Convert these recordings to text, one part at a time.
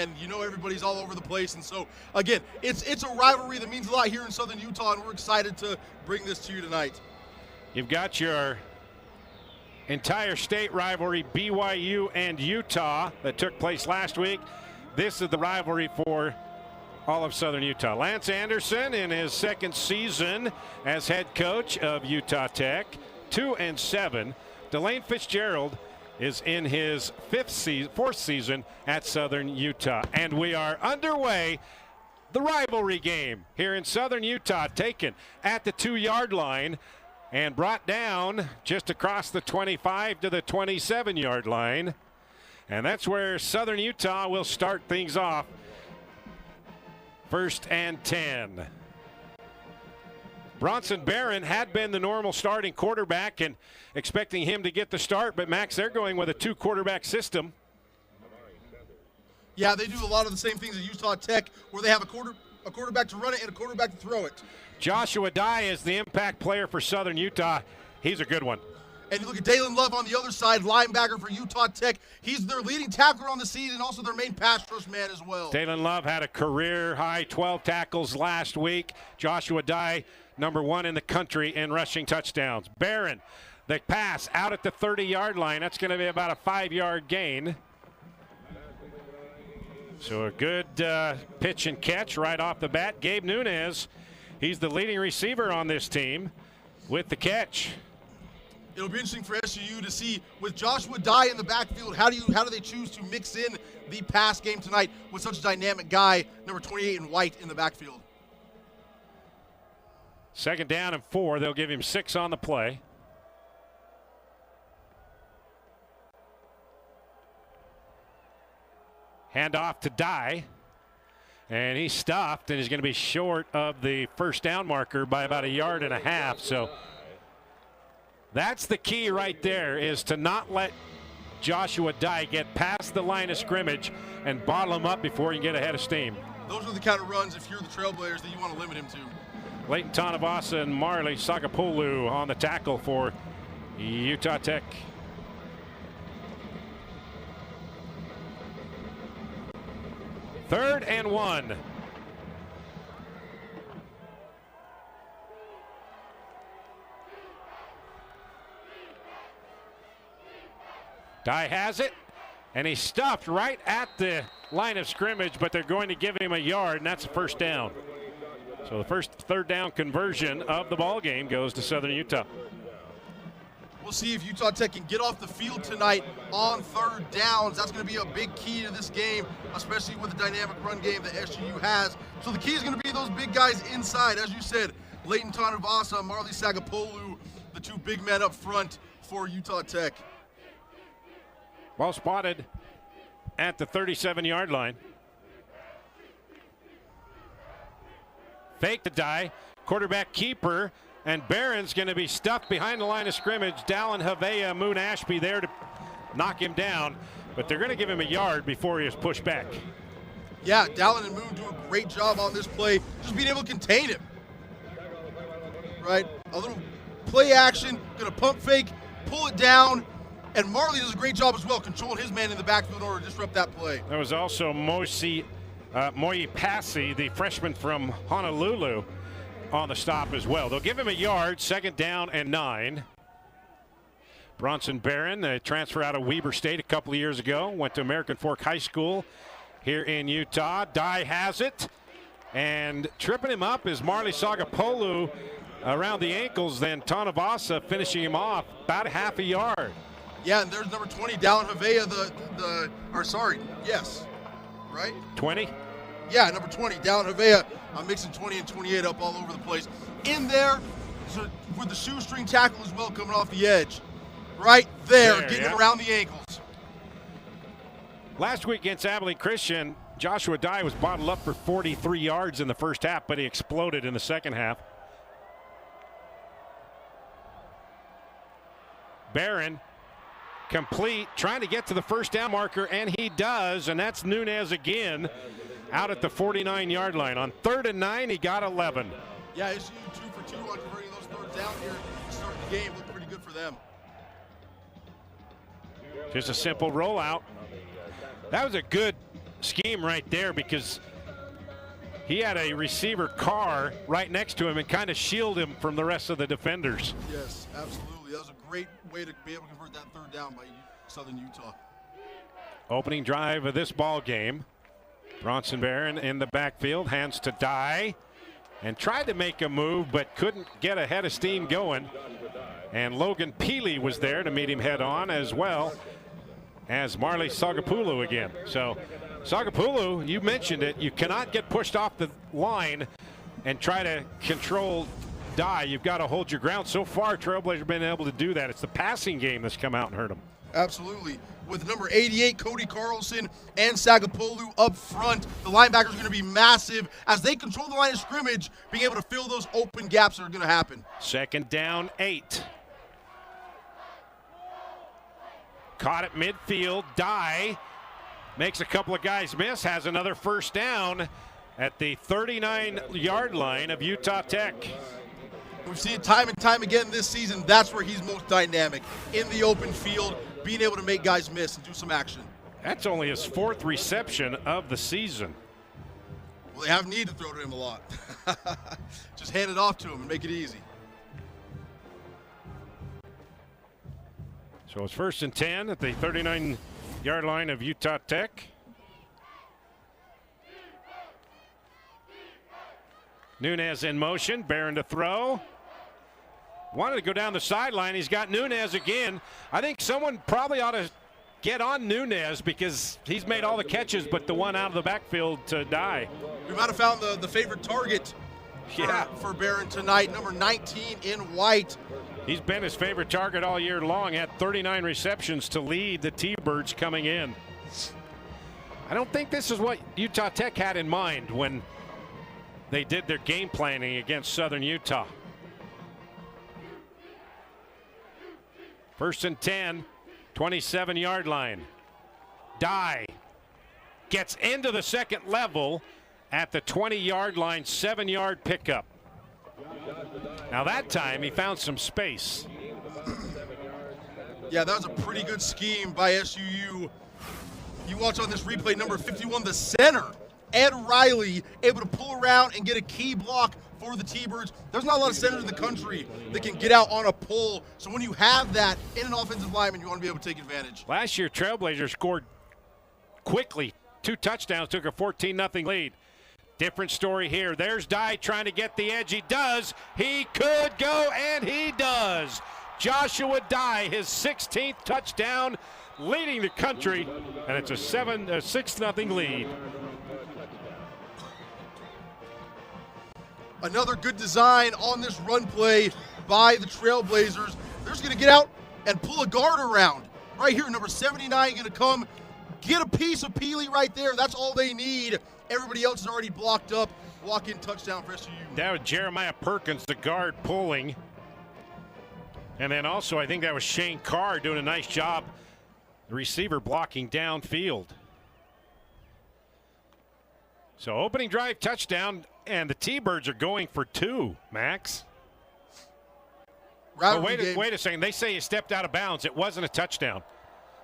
and you know everybody's all over the place. And so, again, it's a rivalry that means a lot here in Southern Utah, and we're excited to bring this to you tonight. You've got your entire state rivalry, BYU and Utah, that took place last week. This is the rivalry for all of Southern Utah. Lance Anderson in his second season as head coach of Utah Tech, 2-7. Delane Fitzgerald is in his fourth season at Southern Utah. And we are underway. The rivalry game here in Southern Utah, taken at the 2-yard line and brought down just across the 25 to the 27-yard line. And that's where Southern Utah will start things off. 1st and 10. Bronson Barron had been the normal starting quarterback and expecting him to get the start, but Max, they're going with a 2-quarterback system. Yeah, they do a lot of the same things at Utah Tech, where they have a quarterback to run it and a quarterback to throw it. Joshua Dye is the impact player for Southern Utah. He's a good one. And you look at Dalen Love on the other side, linebacker for Utah Tech. He's their leading tackler on the season and also their main pass rush man as well. Dalen Love had a career-high 12 tackles last week. Joshua Dye, #1 in the country in rushing touchdowns. Barron, the pass out at the 30-yard line. That's going to be about a 5-yard gain. So a good pitch and catch right off the bat. Gabe Nunez, he's the leading receiver on this team with the catch. It'll be interesting for SUU to see, with Joshua Dye in the backfield, how do they choose to mix in the pass game tonight with such a dynamic guy, number 28 in white, in the backfield. 2nd down and 4. They'll give him 6 on the play. Hand off to Dye. And he's stuffed, and he's going to be short of the 1st down marker by about 1.5 yards. So that's the key right there, is to not let Joshua Dye get past the line of scrimmage and bottle him up before you get ahead of steam. Those are the kind of runs, if you're the Trailblazers, that you want to limit him to. Leighton Tonavasa and Marley Sagapolu on the tackle for Utah Tech. Third and 1. Dye has it, and he's stuffed right at the line of scrimmage, but they're going to give him 1 yard, and that's a 1st down. So the first 3rd down conversion of the ball game goes to Southern Utah. We'll see if Utah Tech can get off the field tonight on 3rd downs. That's going to be a big key to this game, especially with the dynamic run game that SUU has. So the key is going to be those big guys inside. As you said, Leighton Tonavasa, Marley Sagapolu, the 2 big men up front for Utah Tech. Well spotted at the 37-yard line. Fake the Dye, quarterback keeper, and Barron's going to be stuffed behind the line of scrimmage. Dallin Havea, Moon Ashby there to knock him down, but they're going to give him 1 yard before he is pushed back. Yeah, Dallin and Moon do a great job on this play, just being able to contain him. Right, a little play action, going to pump fake, pull it down, and Marley does a great job as well, controlling his man in the backfield in order to disrupt that play. There was also Moyi Passy, the freshman from Honolulu, on the stop as well. They'll give him 1 yard, 2nd down and 9. Bronson Barron, a transfer out of Weber State a couple of years ago, went to American Fork High School here in Utah. Dye has it, and tripping him up is Marley Sagapolu around the ankles, then Tonavasa finishing him off about 1/2 yard. Yeah, and there's number 20, Dallin Havea, right? 20? Yeah, number 20, Dallin Havea. I'm mixing 20 and 28 up all over the place. In there, so with the shoestring tackle as well coming off the edge. Right there, getting him around the ankles. Last week against Abilene Christian, Joshua Dye was bottled up for 43 yards in the 1st half, but he exploded in the 2nd half. Barron complete, trying to get to the 1st down marker, and he does, and that's Nunez again out at the 49-yard line. On 3rd and 9, he got 11. Yeah, SU 2 for 2 on converting those 3rd down here to start the game. Looked pretty good for them. Just a simple rollout. That was a good scheme right there, because he had a receiver car right next to him and kind of shield him from the rest of the defenders. Yes, absolutely. That was a great way to be able to convert that third down by Southern Utah. Opening drive of this ball game. Bronson Barron in the backfield, hands to Dye, and tried to make a move but couldn't get a head of steam going. And Logan Peely was there to meet him head on, as well as Marley Sagapulu again. So Sagapulu, you mentioned it, you cannot get pushed off the line and try to control Dye. You've got to hold your ground. So far, Trailblazers have been able to do that. It's the passing game that's come out and hurt them. Absolutely. With number 88, Cody Carlson, and Sagapolu up front, the linebackers are going to be massive as they control the line of scrimmage, being able to fill those open gaps that are going to happen. Second down, 8. Caught at midfield. Dye makes a couple of guys miss, has another first down at the 39-yard line of Utah Tech. We've seen it time and time again this season. That's where he's most dynamic, in the open field, being able to make guys miss and do some action. That's only his 4th reception of the season. Well, they have need to throw to him a lot. Just hand it off to him and make it easy. So it's 1st and 10 at the 39-yard line of Utah Tech. Nunez in motion, Barron to throw. Wanted to go down the sideline. He's got Nunez again. I think someone probably ought to get on Nunez because he's made all the catches but the one out of the backfield to Dye. We might have found the favorite target for Barron tonight, number 19 in white. He's been his favorite target all year long, had 39 receptions to lead the T-Birds coming in. I don't think this is what Utah Tech had in mind when they did their game planning against Southern Utah. 1st and 10, 27-yard line. Dye gets into the second level at the 20-yard line, 7-yard pickup. Now that time he found some space. Yeah, that was a pretty good scheme by SUU. You watch on this replay, number 51, the center, Ed Riley, able to pull around and get a key block for the T-Birds. There's not a lot of centers in the country that can get out on a pull. So when you have that in an offensive lineman, you want to be able to take advantage. Last year, Trailblazers scored quickly. 2 touchdowns, took a 14-0 lead. Different story here. There's Dye trying to get the edge. He does. He could go, and he does. Joshua Dye, his 16th touchdown, leading the country, and it's a 6-0 lead. Another good design on this run play by the Trailblazers. They're just going to get out and pull a guard around. Right here, number 79 going to come get a piece of Peely right there. That's all they need. Everybody else is already blocked up. Walk-in touchdown for SUU. That was Jeremiah Perkins, the guard, pulling. And then also, I think that was Shane Carr doing a nice job, the receiver blocking downfield. So opening drive touchdown, and the T-Birds are going for 2, Max. Oh, wait a second. They say he stepped out of bounds. It wasn't a touchdown.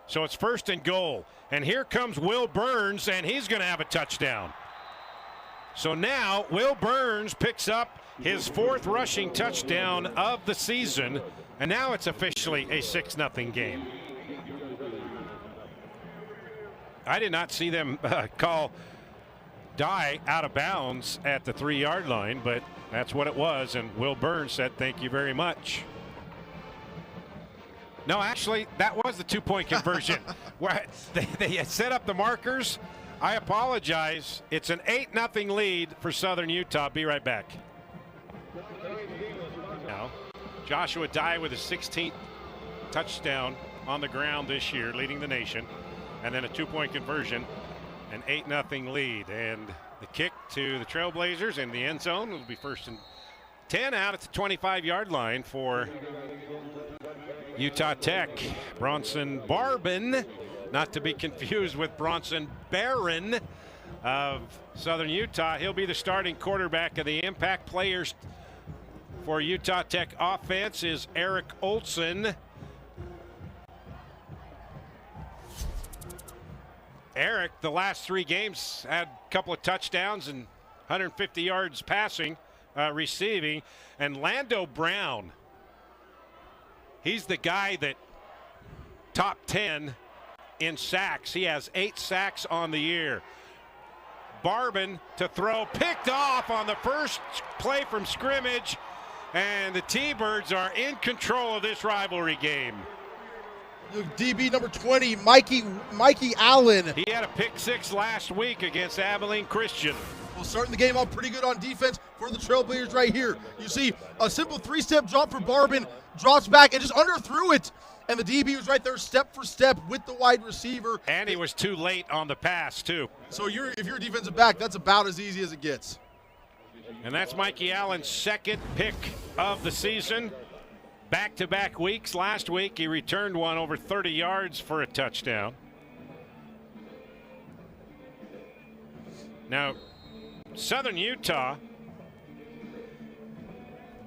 So it's 1st and goal. And here comes Will Burns, and he's going to have a touchdown. So now Will Burns picks up his 4th rushing touchdown of the season, and now it's officially a 6-0 game. I did not see them call Dye out of bounds at the 3-yard line, but that's what it was, and Will Burns said thank you very much. No, actually, that was the 2-point conversion. Where they set up the markers. I apologize. It's an 8-0 lead for Southern Utah. Be right back. Now, Joshua Dye with his 16th touchdown on the ground this year, leading the nation. And then a 2-point conversion, an 8-0 lead. And the kick to the Trailblazers in the end zone will be 1st and 10 out at the 25-yard line for Utah Tech. Bronson Barban, not to be confused with Bronson Barron of Southern Utah. He'll be the starting quarterback of the impact. Players for Utah Tech offense is Eric Olson, Eric, the last 3 games, had a couple of touchdowns and 150 yards passing, receiving. And Lando Brown, he's the guy that top 10 in sacks. He has 8 sacks on the year. Barban to throw, picked off on the first play from scrimmage, and the T-Birds are in control of this rivalry game. DB number 20, Mikey Allen. He had a pick 6 last week against Abilene Christian. Well, starting the game off pretty good on defense for the Trailblazers right here. You see a simple 3-step drop for Barban, drops back and just underthrew it. And the DB was right there step for step with the wide receiver. And he was too late on the pass, too. So if you're a defensive back, that's about as easy as it gets. And that's Mikey Allen's second pick of the season. Back-to-back weeks. Last week, he returned one over 30 yards for a touchdown. Now, Southern Utah,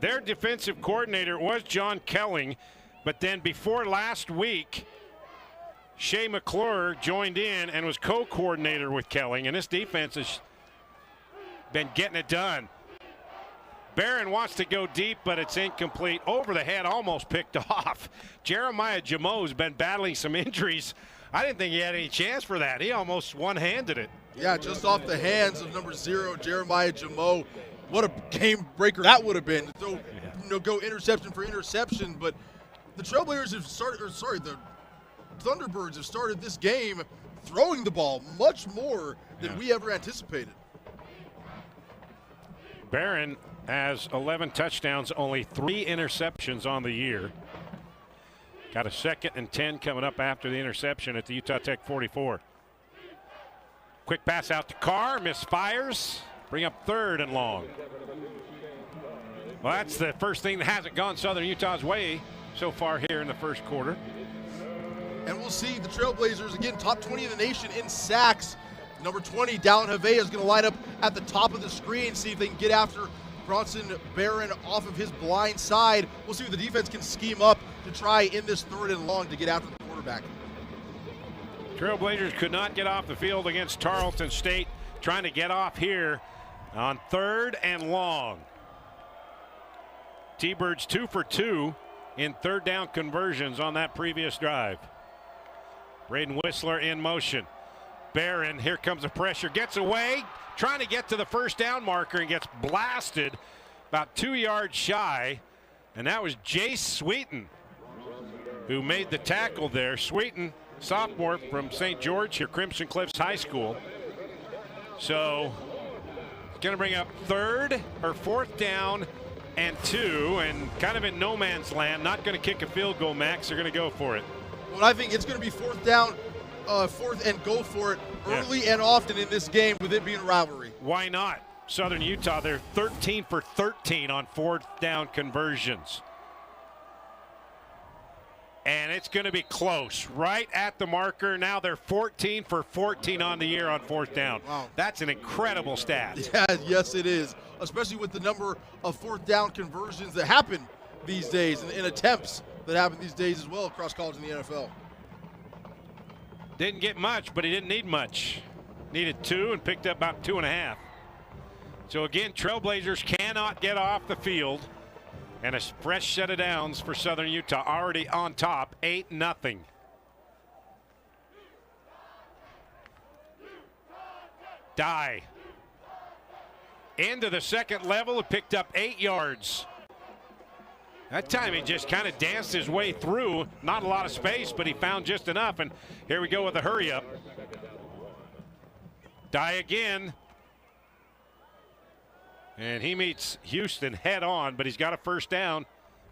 their defensive coordinator was John Kelling, but then before last week, Shea McClure joined in and was co-coordinator with Kelling, and this defense has been getting it done. Barron wants to go deep, but it's incomplete. Over the head, almost picked off. Jeremiah Jamo's been battling some injuries. I didn't think he had any chance for that. He almost one-handed it. Yeah, just off the hands of number 0, Jeremiah Jamo. What a game breaker that would have been. So, go interception for interception, but the Trailblazers have started, the Thunderbirds have started this game throwing the ball much more than we ever anticipated. Barron has 11 touchdowns, only 3 interceptions on the year. Got a 2nd and 10 coming up after the interception at the Utah Tech 44. Quick pass out to Carr, misfires. Bring up 3rd and long. Well, that's the first thing that hasn't gone Southern Utah's way so far here in the first quarter. And we'll see the Trailblazers, again, top 20 in the nation in sacks. Number 20, Dallin Havea, is going to line up at the top of the screen, see if they can get after Bronson Barron off of his blind side. We'll see what the defense can scheme up to try in this 3rd and long to get after the quarterback. Trailblazers could not get off the field against Tarleton State, trying to get off here on 3rd and long. T-Birds 2 for 2 in 3rd down conversions on that previous drive. Braden Whistler in motion. Barron, here comes the pressure, gets away, trying to get to the 1st down marker and gets blasted about 2 yards shy. And that was Jace Sweeten who made the tackle there. Sweeten, sophomore from St. George here, Crimson Cliffs High School. So it's going to bring up 4th down and 2, and kind of in no man's land. Not going to kick a field goal, Max. They're going to go for it. Well, I think it's going to be 4th down, 4th and go for it early and often in this game, with it being a rivalry. Why not? Southern Utah, they're 13 for 13 on 4th down conversions. And it's going to be close, right at the marker. Now they're 14 for 14 on the year on 4th down. Wow. That's an incredible stat. Yeah, yes, it is, especially with the number of 4th down conversions that happen these days and attempts that happen these days as well across college and the NFL. Didn't get much, but he didn't need much. Needed 2 and picked up about 2.5. So again, Trailblazers cannot get off the field. And a fresh set of downs for Southern Utah, already on top, 8-0. Dye. Into the 2nd level, it picked up 8 yards. That time he just kind of danced his way through. Not a lot of space, but he found just enough. And here we go with a hurry up. Dye again. And he meets Houston head on, but he's got a 1st down.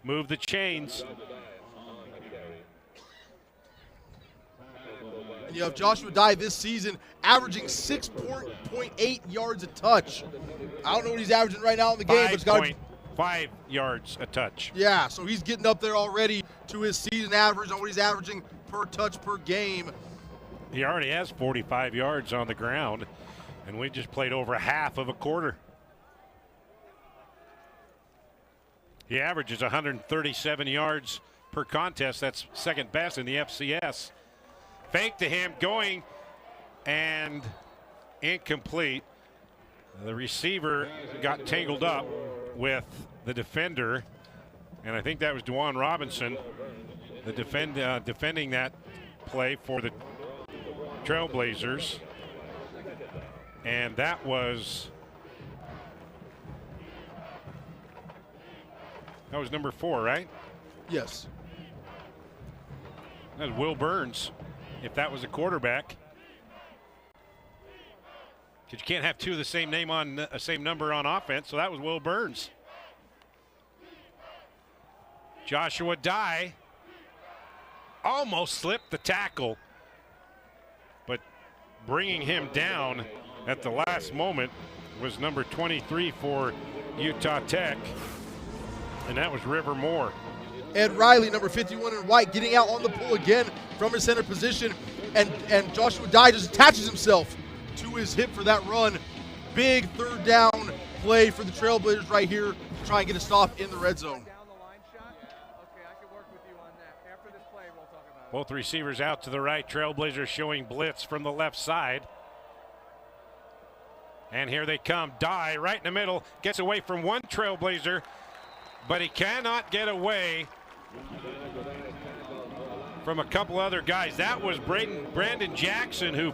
Move the chains. And you have Joshua Dye this season averaging 6.8 yards a touch. I don't know what he's averaging right now in the game, but it's got 5 yards a touch. Yeah, so he's getting up there already to his season average on what he's averaging per touch per game. He already has 45 yards on the ground, and we just played over half of a quarter. He averages 137 yards per contest. That's 2nd best in the FCS. Fake to him, going and incomplete. The receiver got tangled up with the defender, and I think that was Dewan Robinson, the defending that play for the Trailblazers. And that was number 4, right? Yes. That was Will Burns, if that was a quarterback. Because you can't have two of the same name on same number on offense, so that was Will Burns. Joshua Dye almost slipped the tackle, but bringing him down at the last moment was number 23 for Utah Tech, and that was River Moore. Ed Riley, number 51 in white, getting out on the pull again from his center position, and Joshua Dye just attaches himself to his hip for that run. Big third down play for the Trailblazers right here to try and get a stop in the red zone. Both receivers out to the right. Trailblazers showing blitz from the left side. And here they come. Dye right in the middle. Gets away from one Trailblazer, but he cannot get away from a couple other guys. That was Brandon Jackson who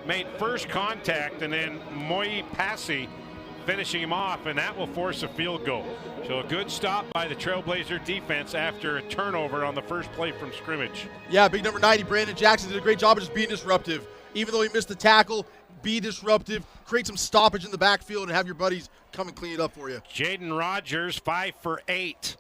made first contact, and then Moyi Passy finishing him off, and that will force a field goal. So a good stop by the Trailblazer defense after a turnover on the first play from scrimmage. Yeah, big number 90, Brandon Jackson, did a great job of just being disruptive. Even though he missed the tackle, be disruptive, create some stoppage in the backfield, and have your buddies come and clean it up for you. Jaden Rogers, 5 for 8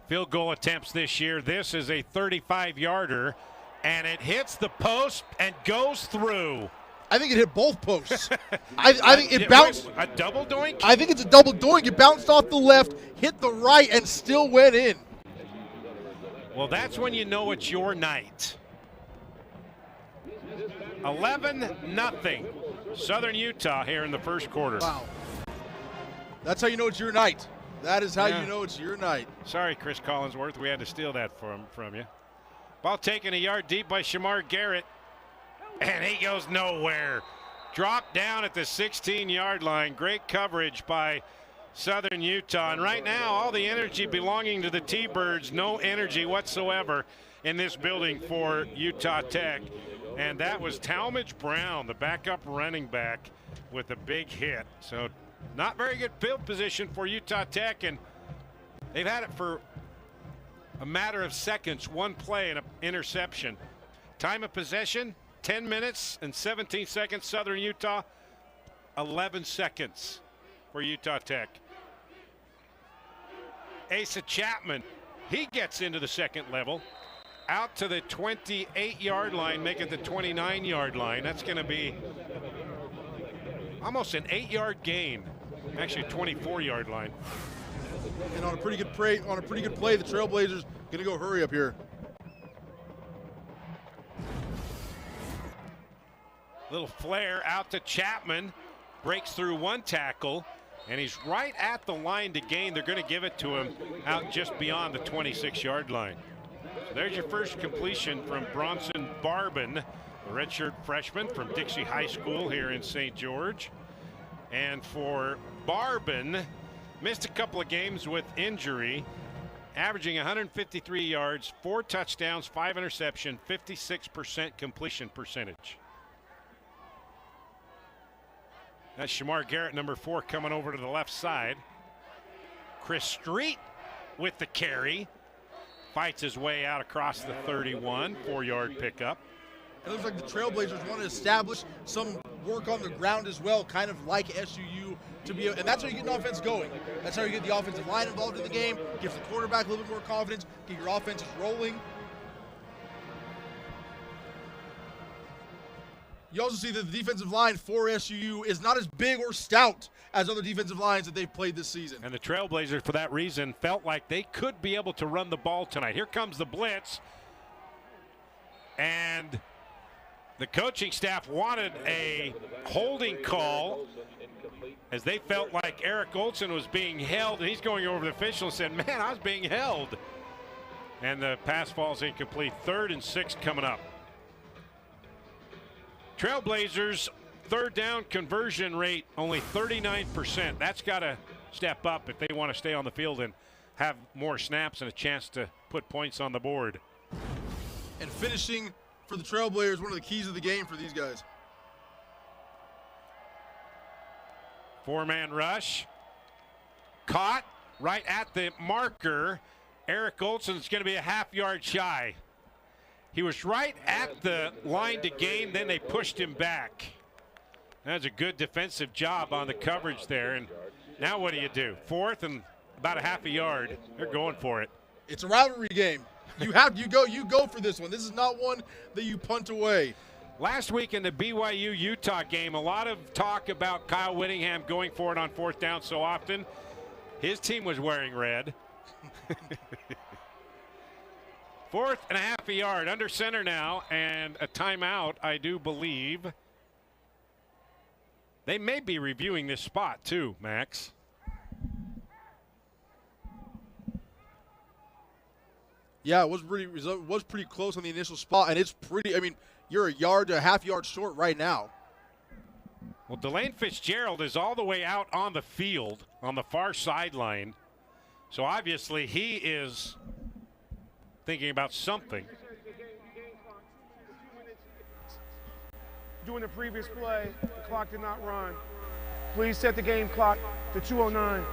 field goal attempts this year. This is a 35-yarder, and it hits the post and goes through. I think it hit both posts. I think it bounced. A double doink? I think it's a double doink. It bounced off the left, hit the right, and still went in. Well, that's when you know it's your night. 11-0 Southern Utah here in the first quarter. Wow. That's how you know it's your night. That is how you know it's your night. Sorry, Chris Collinsworth. We had to steal that from you. Ball taken a yard deep by Shamar Garrett. And he goes nowhere. Dropped down at the 16-yard line. Great coverage by Southern Utah. And right now, all the energy belonging to the T-Birds, no energy whatsoever in this building for Utah Tech. And that was Talmadge Brown, the backup running back, with a big hit. So not very good field position for Utah Tech, and they've had it for a matter of seconds. One play and an interception. Time of possession, 10 minutes and 17 seconds. Southern Utah, 11 seconds for Utah Tech. Asa Chapman, he gets into the second level. Out to the 28-yard line, make it the 29-yard line. That's going to be almost an 8-yard gain. Actually, 24-yard line. And on a pretty good play, the Trailblazers going to go hurry up here. Little flare out to Chapman, breaks through one tackle, and he's right at the line to gain. They're going to give it to him out just beyond the 26-yard line. So there's your first completion from Bronson Barbin, a redshirt freshman from Dixie High School here in St. George. And for Barbin, missed a couple of games with injury, averaging 153 yards, 4 touchdowns, 5 interceptions, 56% completion percentage. That's Shamar Garrett, number 4, coming over to the left side. Chris Street with the carry. Fights his way out across the 31, 4-yard pickup. It looks like the Trailblazers want to establish some work on the ground as well, kind of like SUU to be, and that's how you get an offense going. That's how you get the offensive line involved in the game, gives the quarterback a little bit more confidence, get your offenses rolling. You also see that the defensive line for SUU is not as big or stout as other defensive lines that they've played this season. And the Trailblazers, for that reason, felt like they could be able to run the ball tonight. Here comes the blitz. And the coaching staff wanted a holding call as they felt like Eric Olson was being held. And he's going over to the official and said, man, I was being held. And the pass falls incomplete. 3rd and 6 coming up. Trailblazers' third down conversion rate only 39%. That's got to step up if they want to stay on the field and have more snaps and a chance to put points on the board. And finishing for the Trailblazers, one of the keys of the game for these guys. Four-man rush. Caught right at the marker. Eric Olson's going to be a half-yard shy. He was right at the line to gain, then they pushed him back. That's a good defensive job on the coverage there. And now what do? Fourth and about a half a yard. They're going for it. It's a rivalry game. You go for this one. This is not one that you punt away. Last week in the BYU-Utah game, a lot of talk about Kyle Whittingham going for it on fourth down so often. His team was wearing red. Fourth and a half a yard, under center now, and a timeout, I do believe. They may be reviewing this spot too, Max. Yeah, it was pretty close on the initial spot, and it's pretty. I mean, you're a yard to a half yard short right now. Well, Delane Fitzgerald is all the way out on the field on the far sideline, so obviously he is thinking about something. During the previous play, the clock did not run. Please set the game clock to 2:09.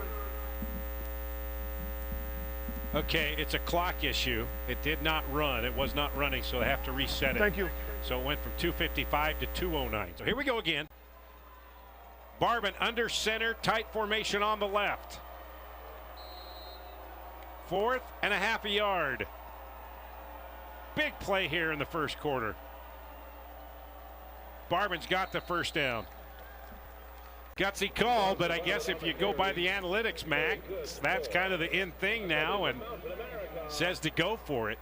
Okay, it's a clock issue. It did not run. It was not running, so they have to reset it. Thank you. So it went from 2:55 to 2:09. So here we go again. Barban under center, tight formation on the left. Fourth and a half a yard. Big play here in the first quarter. Barban's got the first down. Gutsy call, but I guess if you go by the analytics, Max, that's kind of the in thing now, and says to go for it.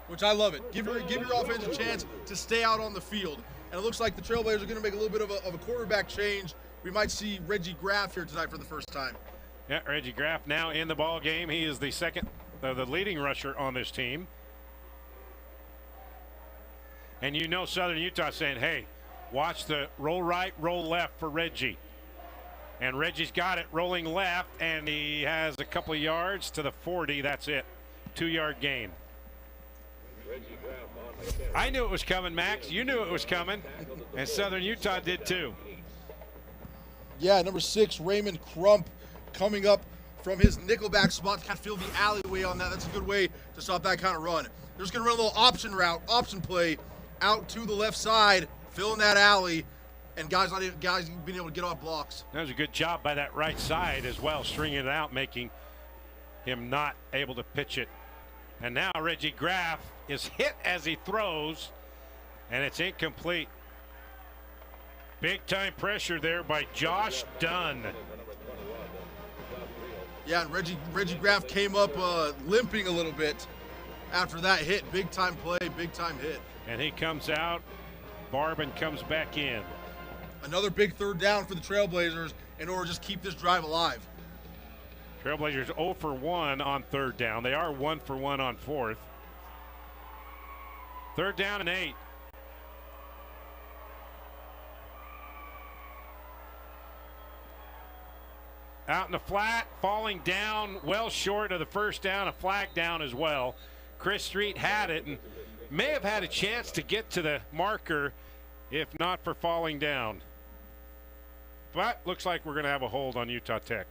Which I love it. Give your offense a chance to stay out on the field. And it looks like the Trailblazers are going to make a little bit of a quarterback change. We might see Reggie Graff here tonight for the first time. Yeah, Reggie Graff now in the ball game. He is the the leading rusher on this team. And you know Southern Utah saying, hey, watch the roll right, roll left for Reggie. And Reggie's got it rolling left, and he has a couple of yards to the 40. That's it. 2-yard gain. I knew it was coming, Max. You knew it was coming. And Southern Utah did too. Yeah, number 6, Raymond Crump, coming up from his nickelback spot to kind of fill the alleyway on that. That's a good way to stop that kind of run. They're just going to run a little option play out to the left side, filling that alley, and guys being able to get off blocks. That was a good job by that right side as well, stringing it out, making him not able to pitch it. And now Reggie Graff is hit as he throws, and it's incomplete. Big time pressure there by Josh Dunn. Yeah, and Reggie Graff came up limping a little bit after that hit. Big time play, big time hit. And he comes out. Barban comes back in. Another big third down for the Trailblazers in order to just keep this drive alive. Trailblazers 0 for 1 on third down. They are 1 for 1 on fourth. Third down and 8. Out in the flat, falling down, well short of the first down, a flag down as well. Chris Street had it and may have had a chance to get to the marker if not for falling down. But looks like we're going to have a hold on Utah Tech.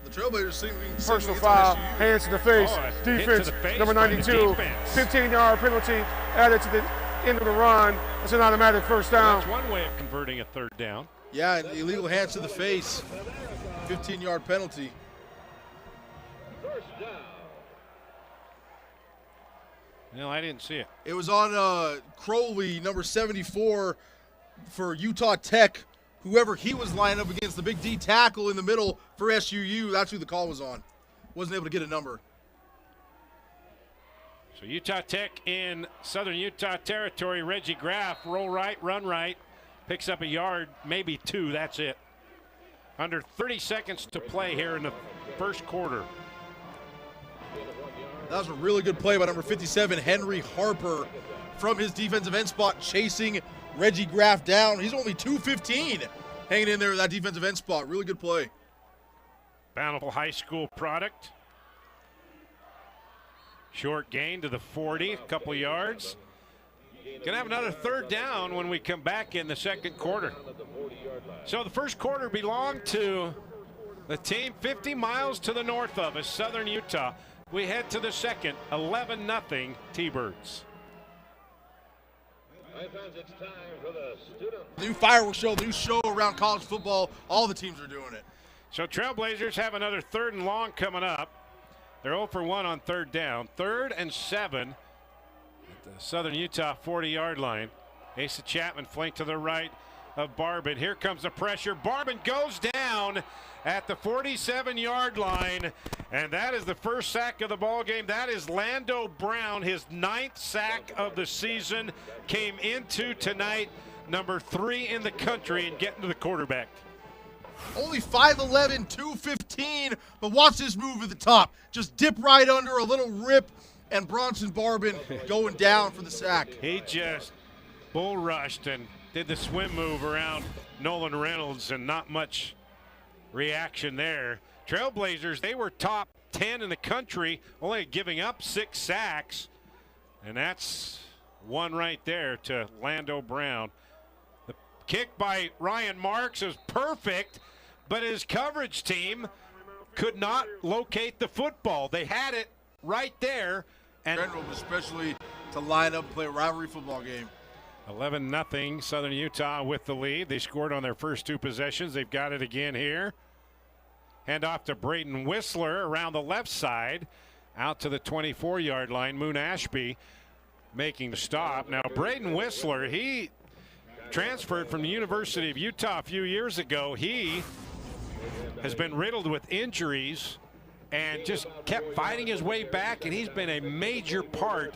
The Trailblazers seem personal foul, hands to the face, defense, number 92, 15-yard penalty added to the end of the run. It's an automatic first down. That's one way of converting a third down. Yeah, an illegal hands to the face, 15-yard penalty. No, I didn't see it. It was on Crowley, number 74 for Utah Tech. Whoever he was lining up against, the big D tackle in the middle for SUU, that's who the call was on. Wasn't able to get a number. So Utah Tech in Southern Utah territory. Reggie Graff, roll right, run right. Picks up a yard, maybe 2, that's it. Under 30 seconds to play here in the first quarter. That was a really good play by number 57, Henry Harper, from his defensive end spot, chasing Reggie Graff down. He's only 215, hanging in there with that defensive end spot. Really good play. Bountiful High School product. Short gain to the 40, a couple yards. Gonna have another third down when we come back in the second quarter. So the first quarter belonged to the team 50 miles to the north of us, Southern Utah. We head to the second, 11-0 T-Birds. New fireworks show, new show around college football. All the teams are doing it. So Trailblazers have another 3rd and long coming up. They're 0 for 1 on 3rd down. 3rd and 7 at the Southern Utah 40-yard line. Asa Chapman flanked to the right of Barbin. Here comes the pressure. Barbin goes down at the 47-yard line, and that is the first sack of the ball game. That is Lando Brown, his 9th sack of the season. Came into tonight, number 3 in the country, and getting to the quarterback. Only 5'11", 215, but watch this move at the top. Just dip right under, a little rip, and Bronson Barbin going down for the sack. He just bull rushed and did the swim move around Nolan Reynolds, and not much reaction there. Trailblazers, they were top 10 in the country, only giving up 6 sacks, and that's one right there to Lando Brown. The kick by Ryan Marks is perfect, but his coverage team could not locate the football. They had it right there. And especially to line up and play a rivalry football game. 11-0 Southern Utah with the lead. They scored on their first 2 possessions. They've got it again here. Hand off to Braden Whistler around the left side. Out to the 24-yard line. Moon Ashby making the stop. Now Braden Whistler, he transferred from the University of Utah a few years ago. He has been riddled with injuries and just kept fighting his way back, and he's been a major part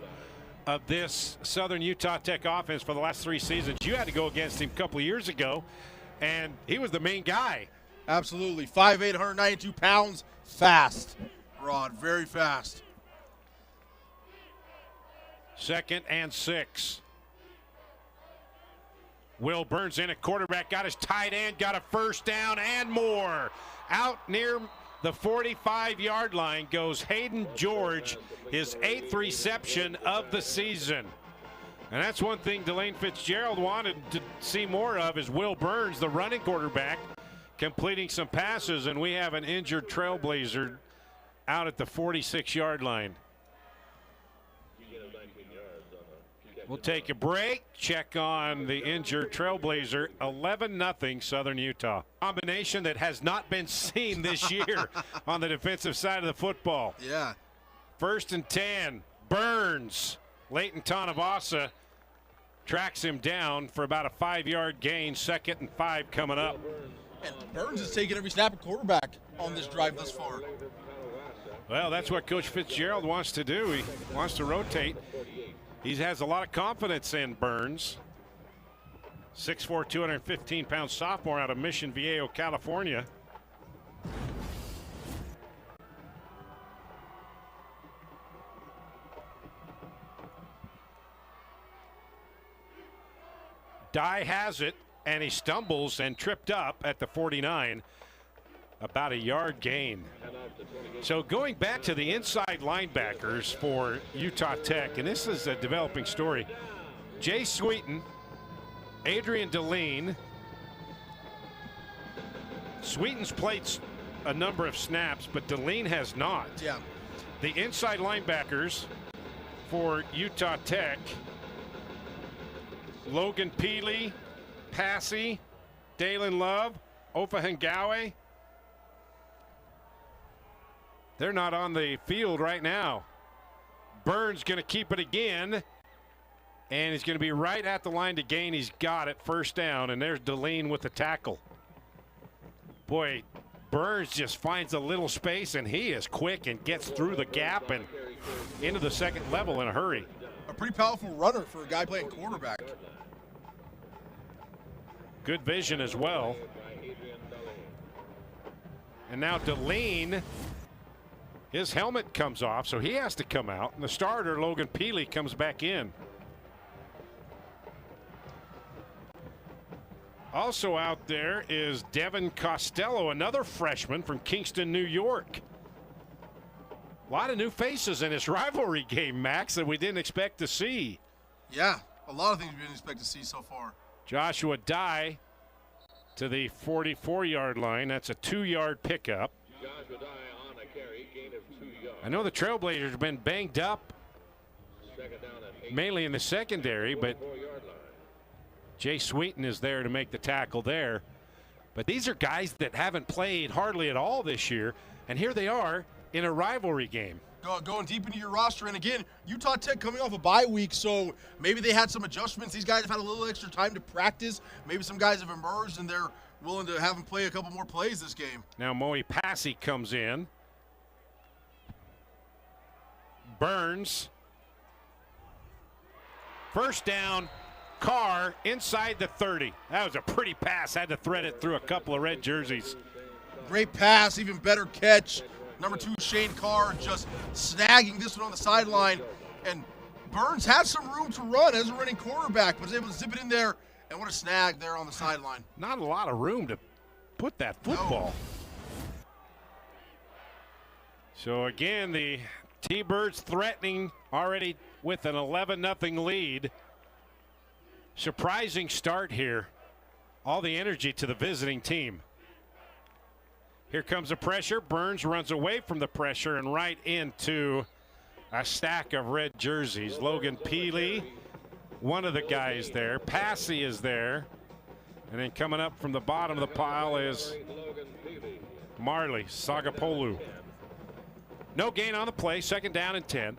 of this Southern Utah Tech offense for the last 3 seasons. You had to go against him a couple of years ago, and he was the main guy. Absolutely. 5'8", 192 pounds, fast. Rod, very fast. 2nd and 6. Will Burns in at quarterback, got his tight end, got a first down and more. Out near the 45-yard line goes Hayden George, his 8th reception of the season. And that's one thing Delane Fitzgerald wanted to see more of, is Will Burns, the running quarterback, completing some passes, and we have an injured Trailblazer out at the 46-yard line. We'll take a break, check on the injured Trailblazer. 11-0 Southern Utah. Combination that has not been seen this year on the defensive side of the football. Yeah. 1st and 10. Burns. Leighton Tonavasa tracks him down for about a 5-yard gain. 2nd and 5 coming up. And Burns is taking every snap at quarterback on this drive thus far. Well, that's what Coach Fitzgerald wants to do. He wants to rotate. He has a lot of confidence in Burns. 6'4", 215-pound sophomore out of Mission Viejo, California. Dye has it, and he stumbles and tripped up at the 49. About a yard gain. So going back to the inside linebackers for Utah Tech, and this is a developing story. Jay Sweeten, Adrian Deline. Sweeten's played a number of snaps, but Deline has not. Yeah. The inside linebackers for Utah Tech: Logan Peely, Passy, Dalen Love, Ofa Hengawe. They're not on the field right now. Burns going to keep it again, and he's going to be right at the line to gain. He's got it, 1st down, and there's Deline with the tackle. Boy, Burns just finds a little space, and he is quick and gets through the gap and into the 2nd level in a hurry. A pretty powerful runner for a guy playing quarterback. Good vision as well. And now Deline, his helmet comes off, so he has to come out. And the starter, Logan Peely, comes back in. Also out there is Devin Costello, another freshman from Kingston, New York. A lot of new faces in this rivalry game, Max, that we didn't expect to see. Yeah, a lot of things we didn't expect to see so far. Joshua Dye to the 44-yard line. That's a 2-yard pickup. Joshua Dye on a carry, gain of 2 yards. I know the Trailblazers have been banged up, Second down at 8. mainly in the secondary, but 4-yard line. Jay Sweeten is there to make the tackle there. But these are guys that haven't played hardly at all this year, and here they are in a rivalry game. Going deep into your roster, and again, Utah Tech coming off a bye week, so maybe they had some adjustments. These guys have had a little extra time to practice. Maybe some guys have emerged, and they're willing to have them play a couple more plays this game. Now Moe Passy comes in. Burns. First down, Carr inside the 30. That was a pretty pass. Had to thread it through a couple of red jerseys. Great pass, even better catch. Number 2, Shane Carr, just snagging this one on the sideline. And Burns had some room to run as a running quarterback, but was able to zip it in there. And what a snag there on the sideline. Not a lot of room to put that football. So again, the T-Birds threatening already with an 11-0 lead. Surprising start here. All the energy to the visiting team. Here comes the pressure. Burns runs away from the pressure and right into a stack of red jerseys. Logan Peely, one of the guys there. Passy is there. And then coming up from the bottom of the pile is Marley Sagapolu. No gain on the play. Second down and 10.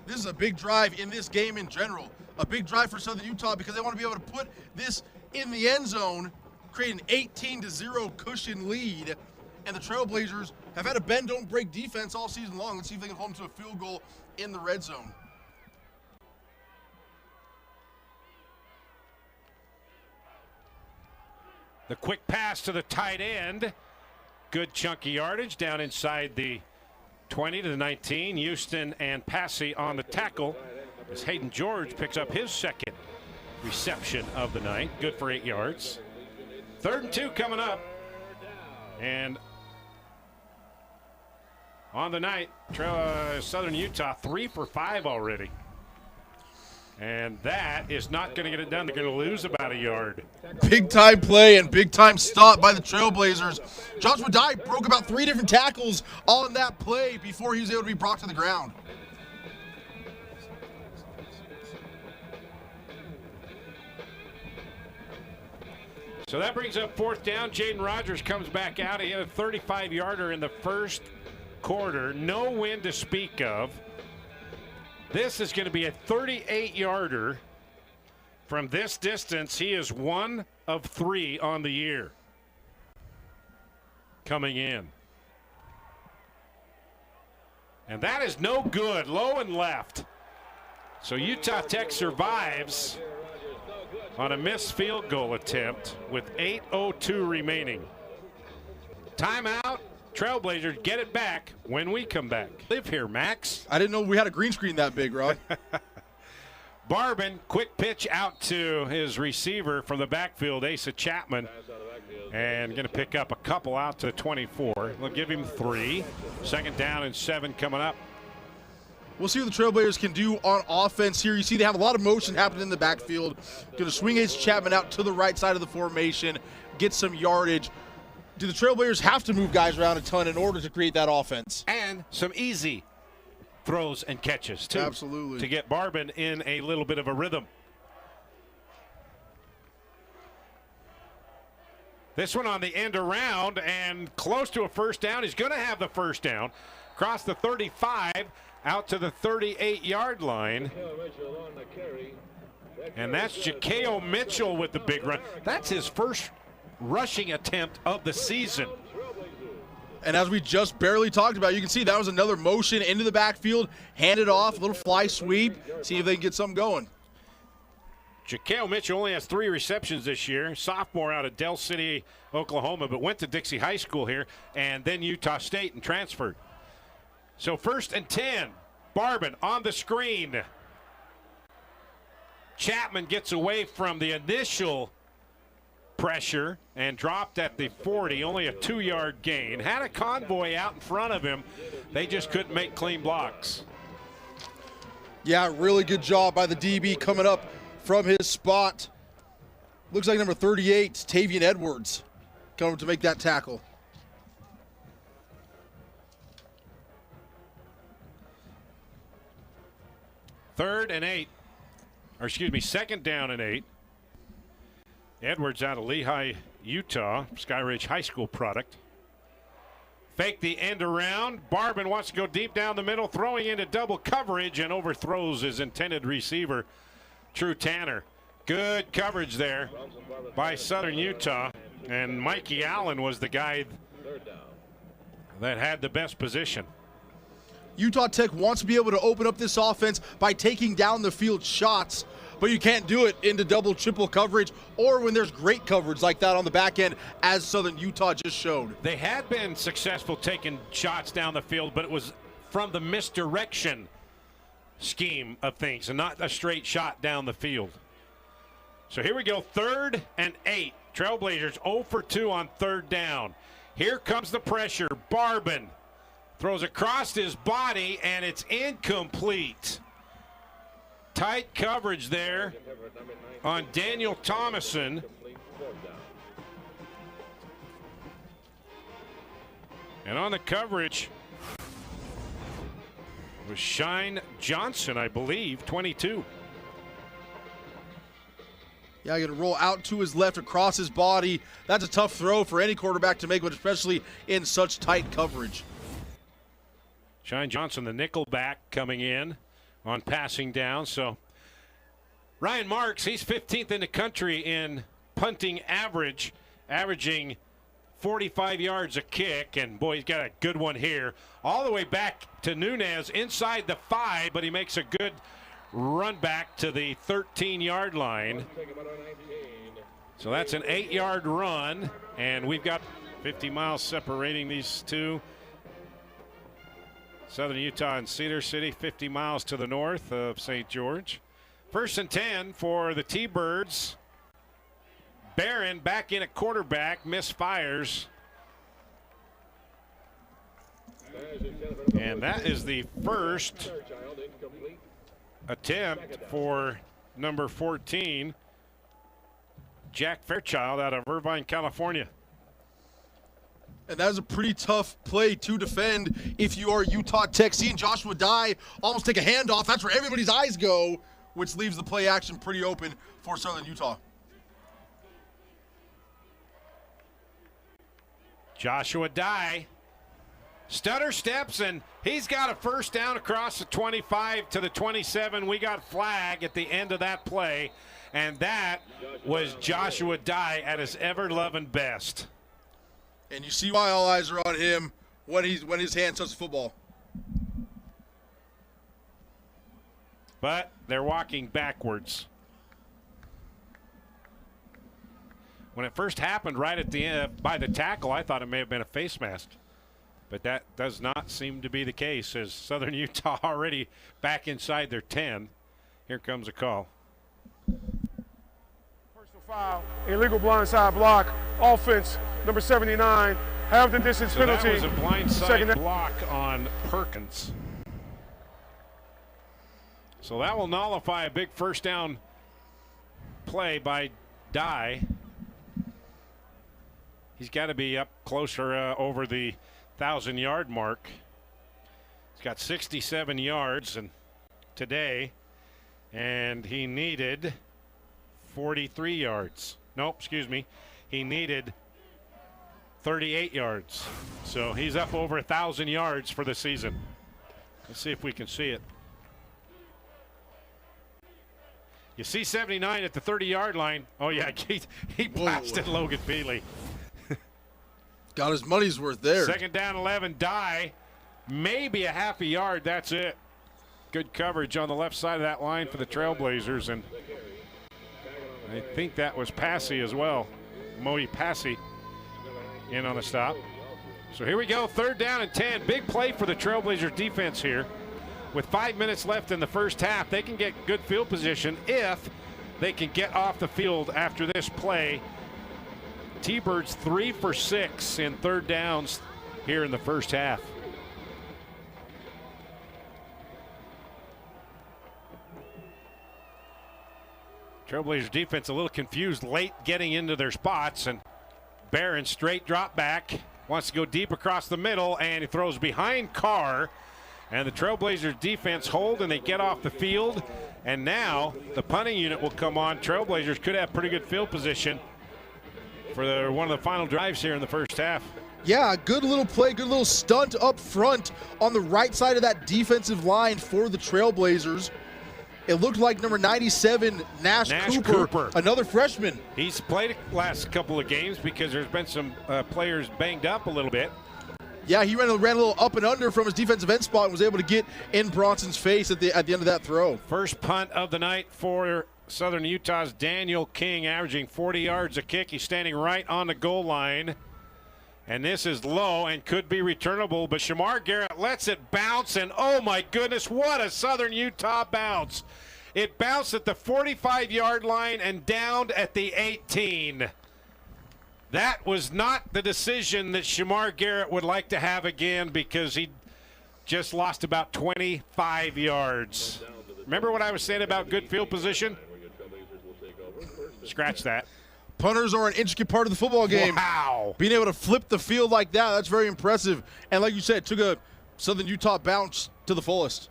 This is a big drive in this game in general. A big drive for Southern Utah because they want to be able to put this in the end zone, create an 18-0 cushion lead. And the Trailblazers have had a bend don't break defense all season long. Let's see if they can hold them to a field goal in the red zone. The quick pass to the tight end. Good chunky yardage down inside the 20 to the 19. Houston and Passy on the tackle as Hayden George picks up his second reception of the night. Good for 8 yards. 3rd and 2 coming up. And on the night, Southern Utah 3 for 5 already. And that is not going to get it done. They're going to lose about a yard. Big time play and big time stop by the Trailblazers. Joshua Dye broke about 3 different tackles on that play before he was able to be brought to the ground. So that brings up 4th down. Jaden Rogers comes back out. He had a 35-yarder in the first quarter. No win to speak of. This is going to be a 38-yarder. From this distance, he is 1 of 3 on the year. Coming in. And that is no good. Low and left. So Utah Tech survives on a missed field goal attempt with 8:02 remaining. Timeout. Trailblazers get it back when we come back. Live here, Max. I didn't know we had a green screen that big, Rod. Barbin, quick pitch out to his receiver from the backfield, Asa Chapman. And going to pick up a couple out to 24. They'll give him 3. 2nd down and 7 coming up. We'll see what the Trailblazers can do on offense here. You see they have a lot of motion happening in the backfield. Going to swing Asa Chapman out to the right side of the formation, get some yardage. Do the Trailblazers have to move guys around a ton in order to create that offense? And some easy throws and catches, too. Absolutely. To get Barbin in a little bit of a rhythm. This one on the end around and close to a first down. He's going to have the first down. Across the 35, out to the 38-yard line. And that's Jakeo Mitchell with the big run. That's his first rushing attempt of the season. And as we just barely talked about, you can see that was another motion into the backfield, handed off, a little fly sweep, see if they can get something going. Jakeo Mitchell only has 3 receptions this year, sophomore out of Del City, Oklahoma, but went to Dixie High School here and then Utah State and transferred. So 1st and 10, Barbin on the screen. Chapman gets away from the initial pressure and dropped at the 40, only a 2-yard gain. Had a convoy out in front of him. They just couldn't make clean blocks. Yeah, really good job by the DB coming up from his spot. Looks like number 38, Tavian Edwards, coming to make that tackle. Second down and 8. Edwards out of Lehigh, Utah, Skyridge High School product. Fake the end around. Barbin wants to go deep down the middle, throwing into double coverage and overthrows his intended receiver, True Tanner. Good coverage there by Southern Utah. And Mikey Allen was the guy that had the best position. Utah Tech wants to be able to open up this offense by taking down the field shots, but you can't do it into double, triple coverage or when there's great coverage like that on the back end, as Southern Utah just showed. They had been successful taking shots down the field, but it was from the misdirection scheme of things and not a straight shot down the field. So here we go, 3rd and 8. Trailblazers 0 for 2 on 3rd down. Here comes the pressure. Barbin throws across his body, and it's incomplete. Tight coverage there on Daniel Thomason. And on the coverage was Shine Johnson, I believe, 22. Yeah, going to roll out to his left across his body. That's a tough throw for any quarterback to make, but especially in such tight coverage. Shine Johnson, the nickel back, coming in on passing down. So Ryan Marks, he's 15th in the country in punting average, averaging 45 yards a kick. And boy, he's got a good one here. All the way back to Nunez inside the 5, but he makes a good run back to the 13-yard line. So that's an 8-yard run, and we've got 50 miles separating these two. Southern Utah and Cedar City, 50 miles to the north of St. George. 1st and 10 for the T-Birds. Barron back in at quarterback, misfires. And that is the first attempt for number 14, Jack Fairchild out of Irvine, California. And that is a pretty tough play to defend if you are Utah Tech. Seeing Joshua Dye almost take a handoff, that's where everybody's eyes go, which leaves the play action pretty open for Southern Utah. Joshua Dye stutter steps, and he's got a first down across the 25 to the 27. We got flag at the end of that play, and that was Joshua Dye at his ever-loving best. And you see why all eyes are on him when his hand touches football. But they're walking backwards. When it first happened right at the end by the tackle, I thought it may have been a face mask. But that does not seem to be the case, as Southern Utah already back inside their 10. Here comes a call. Personal foul, illegal blindside block, offense, number 79, have the distance So penalty. that was a blindside block on Perkins. So that will nullify a big first down play by Dye. He's got to be up closer over the 1,000-yard mark. He's got 67 yards today, and he needed 43 yards. Nope, excuse me. He needed 38 yards. So he's up over 1,000 yards for the season. Let's see if we can see it. You see 79 at the 30-yard line. Oh, yeah, he blasted Logan Bealey. Got his money's worth there. 2nd down, 11, Dye. Maybe a half a yard, that's it. Good coverage on the left side of that line for the Trailblazers, and I think that was Passy as well. Moe Passy in on the stop. So here we go, 3rd down and 10. Big play for the Trailblazers defense here. With 5 minutes left in the first half, they can get good field position if they can get off the field after this play. T-Birds 3 for 6 in third downs here in the first half. Trailblazers defense a little confused late getting into their spots, and Barron straight drop back, wants to go deep across the middle, and he throws behind Carr. And the Trailblazers defense hold, and they get off the field. And now the punting unit will come on. Trailblazers could have pretty good field position for one of the final drives here in the first half. Yeah, good little play, good little stunt up front on the right side of that defensive line for the Trailblazers. It looked like number 97, Nash Cooper, another freshman. He's played the last couple of games because there's been some players banged up a little bit. Yeah, he ran a little up and under from his defensive end spot and was able to get in Bronson's face at the end of that throw. First punt of the night for Southern Utah's Daniel King, averaging 40 yards a kick. He's standing right on the goal line. And this is low and could be returnable, but Shamar Garrett lets it bounce, and oh my goodness, what a Southern Utah bounce. It bounced at the 45-yard line and downed at the 18. That was not the decision that Shamar Garrett would like to have again, because he just lost about 25 yards. Remember what I was saying about good field position? Scratch that. Punters are an intricate part of the football game. Wow. Being able to flip the field like that, that's very impressive. And like you said, took a Southern Utah bounce to the fullest.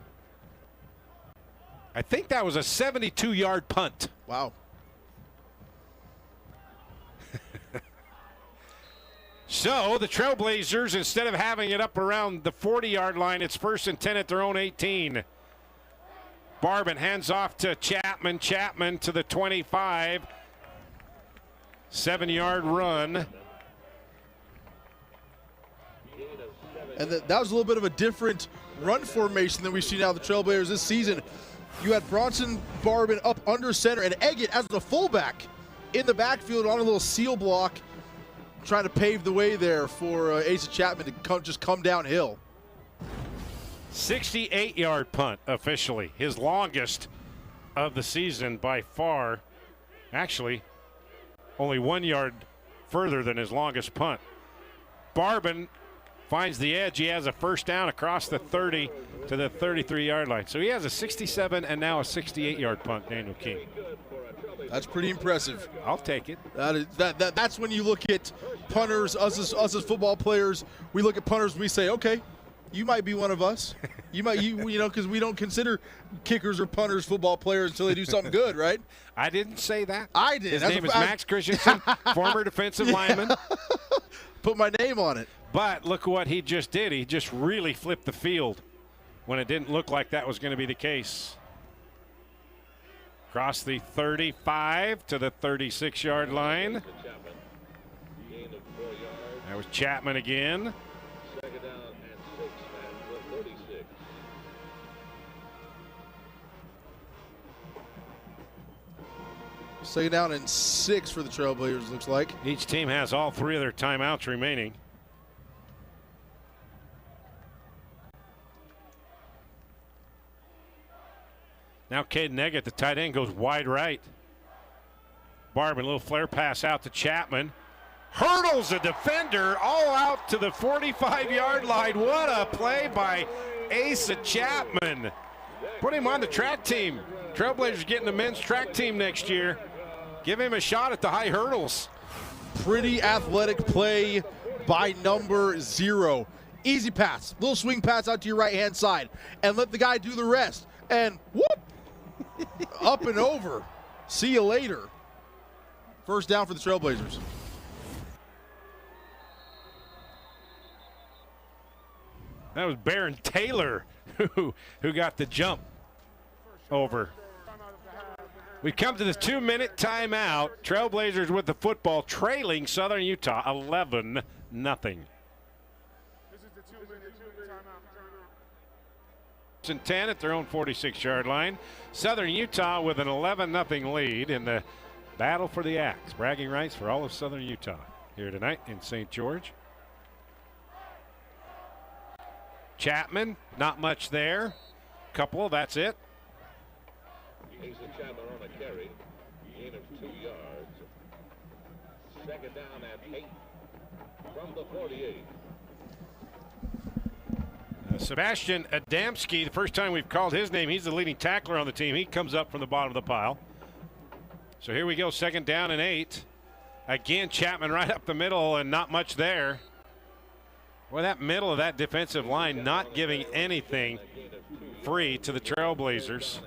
I think that was a 72-yard punt. Wow. So the Trailblazers, instead of having it up around the 40-yard line, it's 1st and 10 at their own 18. Barban hands off to Chapman. Chapman to the 25. 7-yard run. And that was a little bit of a different run formation than we've seen out of the Trailblazers this season. You had Bronson Barban up under center and Eggett as the fullback in the backfield on a little seal block, trying to pave the way there for Asa Chapman to just come downhill. 68-yard punt officially, his longest of the season by far. Actually, only 1 yard further than his longest punt. Barban finds the edge. He has a first down across the 30 to the 33-yard line. So he has a 67 and now a 68-yard punt, Daniel King. That's pretty impressive. I'll take it. That's when you look at punters, us as football players, we look at punters and we say, okay, you might be one of us. You know, because we don't consider kickers or punters football players until they do something good, right? I didn't say that. I did. His name is Max Christensen, former defensive lineman. Put my name on it. But look what he just did. He just really flipped the field when it didn't look like that was going to be the case. Across the 35 to the 36-yard line. That was Chapman again. Second down and 6 at the 36. Second down and 6 for the Trailblazers, looks like. Each team has all 3 of their timeouts remaining. Now Caden Eggett, the tight end, goes wide right. Barban, a little flare pass out to Chapman. Hurdles a defender all out to the 45-yard line. What a play by Asa Chapman. Put him on the track team. Trailblazers getting the men's track team next year. Give him a shot at the high hurdles. Pretty athletic play by number 0. Easy pass, little swing pass out to your right-hand side, and let the guy do the rest. And whoop, up and over. See you later. First down for the Trailblazers. That was Baron Taylor who got the jump over. We've come to the 2-minute timeout. Trailblazers with the football, trailing Southern Utah 11-0. And 10 at their own 46-yard line. Southern Utah with an 11-0 lead in the battle for the axe. Bragging rights for all of Southern Utah here tonight in St. George. Chapman, not much there. Couple, that's it. Asa Chapman on a carry. Second down at 8 from the 48. Sebastian Adamski, the first time we've called his name, he's the leading tackler on the team. He comes up from the bottom of the pile. So here we go, second down and 8. Again, Chapman right up the middle and not much there. Well, that middle of that defensive line not giving anything free to the Trailblazers.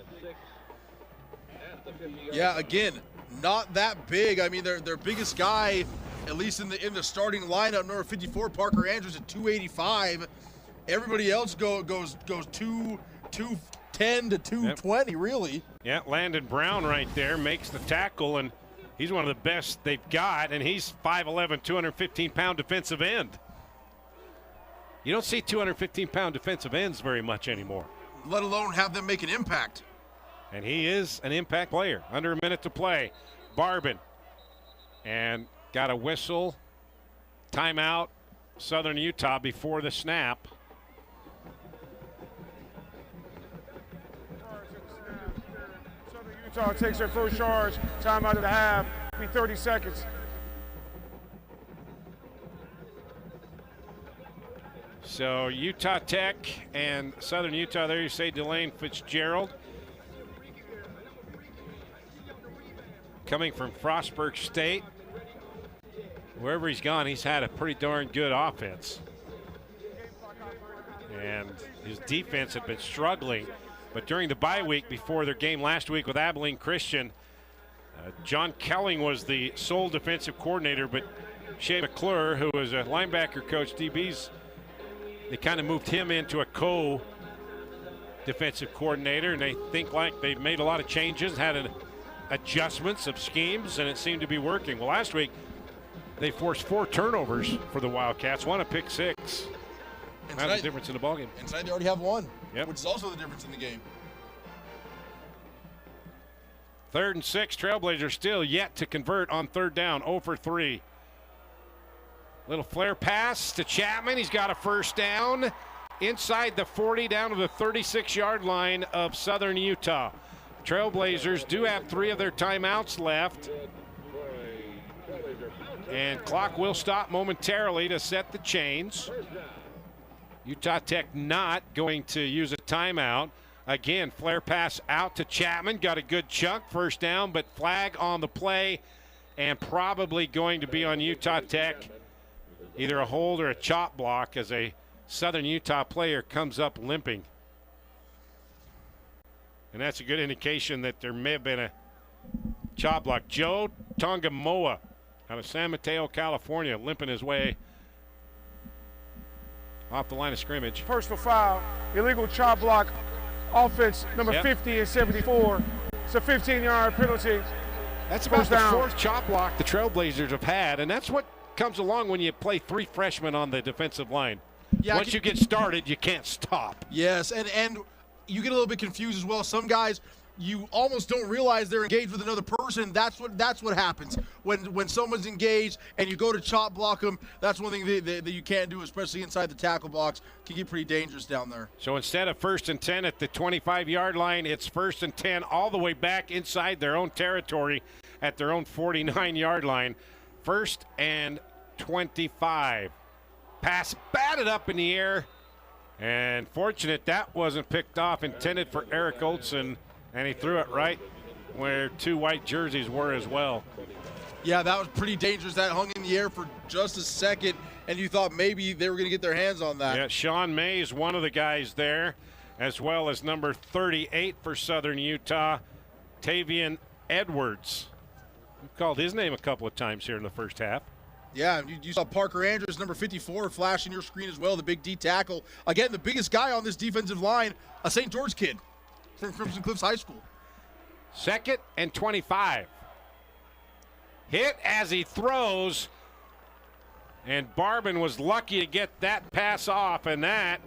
Yeah, again, not that big. I mean, their biggest guy, at least in the starting lineup, number 54, Parker Andrews at 285. Everybody else goes 210 to 220, really. Yeah, Landon Brown right there makes the tackle, and he's one of the best they've got, and he's 5'11", 215-pound defensive end. You don't see 215-pound defensive ends very much anymore. Let alone have them make an impact. And he is an impact player. Under a minute to play. Barbin. And got a whistle. Timeout. Southern Utah before the snap. Southern Utah takes their first charge. Timeout of the half. Be 30 seconds. So Utah Tech and Southern Utah, there you say Delane Fitzgerald. Coming from Frostburg State. Wherever he's gone, he's had a pretty darn good offense. And his defense had been struggling. But during the bye week before their game last week with Abilene Christian, John Kelling was the sole defensive coordinator, but Shea McClure, who was a linebacker coach, DB's, they kind of moved him into a co-defensive coordinator, and they think like they've made a lot of changes, had adjustments of schemes, and it seemed to be working. Well, last week, they forced 4 turnovers for the Wildcats, 1 a pick 6. That's the difference in the ballgame. And tonight they already have 1, yep, which is also the difference in the game. 3rd and 6, Trailblazers still yet to convert on 3rd down, 0 for 3. Little flare pass to Chapman. He's got a first down inside the 40 down to the 36-yard line of Southern Utah. Trailblazers do have 3 of their timeouts left. And clock will stop momentarily to set the chains. Utah Tech not going to use a timeout. Again, flare pass out to Chapman. Got a good chunk, first down, but flag on the play and probably going to be on Utah Tech. Either a hold or a chop block as a Southern Utah player comes up limping. And that's a good indication that there may have been a chop block. Joe Tongamoa out of San Mateo, California, limping his way off the line of scrimmage. Personal foul, illegal chop block, offense number 50 and 74. It's a 15-yard penalty. That's about the 4th chop block the Trailblazers have had, and that's what comes along when you play 3 freshmen on the defensive line. Yeah, once you get started, you can't stop. Yes, and you get a little bit confused as well. Some guys, you almost don't realize they're engaged with another person. That's what happens when someone's engaged and you go to chop block them. That's one thing that you can't do, especially inside the tackle box. It can get pretty dangerous down there. So instead of 1st and 10 at the 25-yard line, it's 1st and 10 all the way back inside their own territory at their own 49-yard line. 1st and 25. Pass batted up in the air. And fortunate that wasn't picked off, intended for Eric Olson, and he threw it right where 2 white jerseys were as well. Yeah, that was pretty dangerous. That hung in the air for just a second, and you thought maybe they were going to get their hands on that. Yeah, Sean May is one of the guys there, as well as number 38 for Southern Utah, Tavian Edwards. We've called his name a couple of times here in the first half. Yeah, you saw Parker Andrews, number 54, flashing your screen as well, the big D tackle. Again, the biggest guy on this defensive line, a St. George kid from Crimson Cliffs High School. 2nd and 25. Hit as he throws, and Barbin was lucky to get that pass off, and that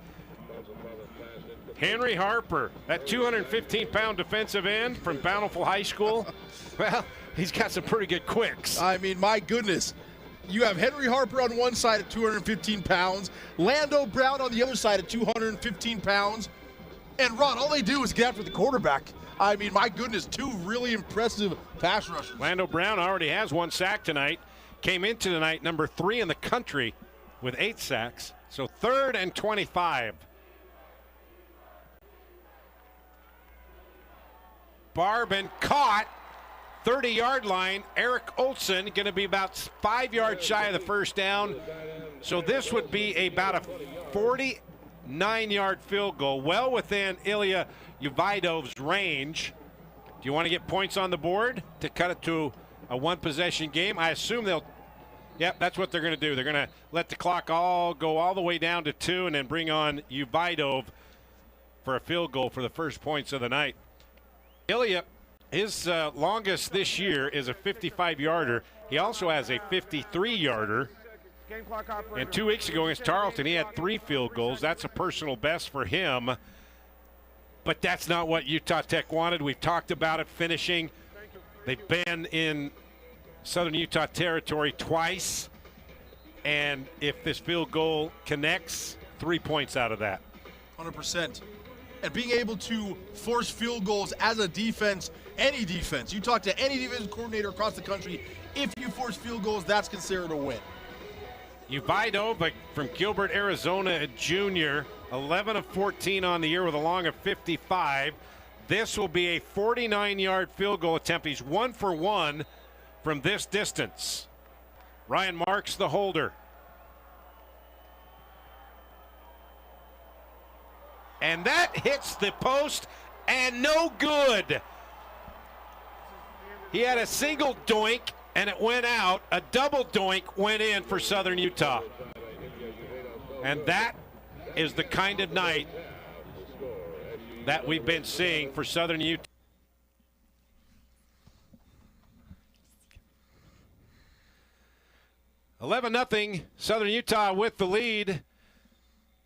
Henry Harper, that 215-pound defensive end from Bountiful High School, well, he's got some pretty good quicks. I mean, my goodness. You have Henry Harper on one side at 215 pounds, Lando Brown on the other side at 215 pounds, and Ron, all they do is get after the quarterback. I mean, my goodness, 2 really impressive pass rushers. Lando Brown already has 1 sack tonight. came into tonight number 3 in the country with 8 sacks. So 3rd and 25. Barben caught, 30-yard line. Eric Olson going to be about 5 yards shy of the first down. So this would be about a 49-yard field goal, well within Ilya Uvaidov's range. Do you want to get points on the board to cut it to a one-possession game? I assume they'll. Yep, that's what they're going to do. They're going to let the clock go all the way down to 2 and then bring on Uvaidov for a field goal for the first points of the night. Ilya, his longest this year is a 55-yarder. He also has a 53-yarder. And 2 weeks ago against Tarleton, he had 3 field goals. That's a personal best for him. But that's not what Utah Tech wanted. We've talked about it finishing. They've been in Southern Utah territory twice. And if this field goal connects, 3 points out of that. 100%. And being able to force field goals as a defense, any defense, you talk to any defensive coordinator across the country, if you force field goals, that's considered a win. Uvaidov from Gilbert, Arizona, a junior, 11 of 14 on the year with a long of 55. This will be a 49-yard field goal attempt. He's 1 for 1 from this distance. Ryan Marks, the holder. And that hits the post and no good. He had a single doink and it went out. A double doink went in for Southern Utah. And that is the kind of night that we've been seeing for Southern Utah. $11-0 Southern Utah with the lead.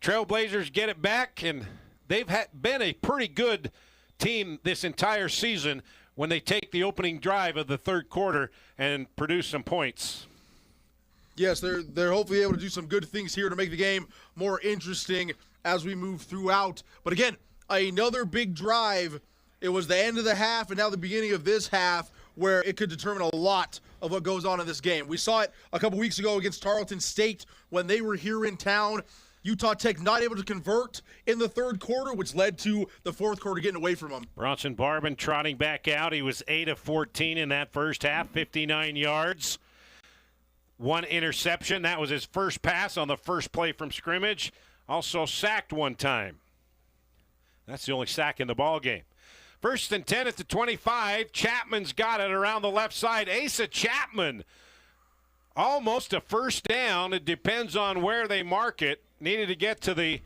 Trailblazers get it back, and they've been a pretty good team this entire season when they take the opening drive of the third quarter and produce some points. Yes, they're hopefully able to do some good things here to make the game more interesting as we move throughout. But again, another big drive. It was the end of the half and now the beginning of this half where it could determine a lot of what goes on in this game. We saw it a couple weeks ago against Tarleton State when they were here in town. Utah Tech not able to convert in the third quarter, which led to the fourth quarter getting away from them. Bronson Barben trotting back out. He was 8 of 14 in that first half, 59 yards. 1 interception. That was his first pass on the first play from scrimmage. Also sacked 1 time. That's the only sack in the ball game. 1st and 10 at the 25. Chapman's got it around the left side. Asa Chapman, almost a first down. It depends on where they mark it. Needed to get to the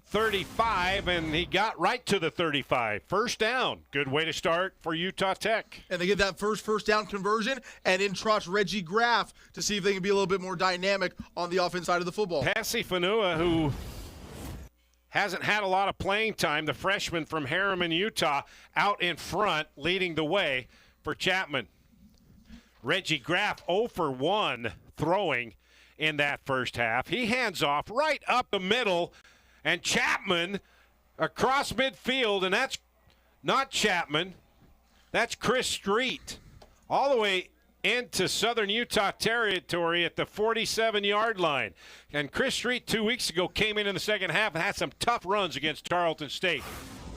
35, and he got right to the 35. First down. Good way to start for Utah Tech. And they get that first down conversion, and in trots Reggie Graff to see if they can be a little bit more dynamic on the offense side of the football. Pasi Fanua, who hasn't had a lot of playing time, the freshman from Harriman, Utah, out in front, leading the way for Chapman. Reggie Graff 0 for 1 throwing in that first half. He hands off right up the middle, and Chapman across midfield, and that's not Chapman. That's Chris Street. All the way into Southern Utah territory at the 47-yard line. And Chris Street 2 weeks ago came in the second half and had some tough runs against Tarleton State,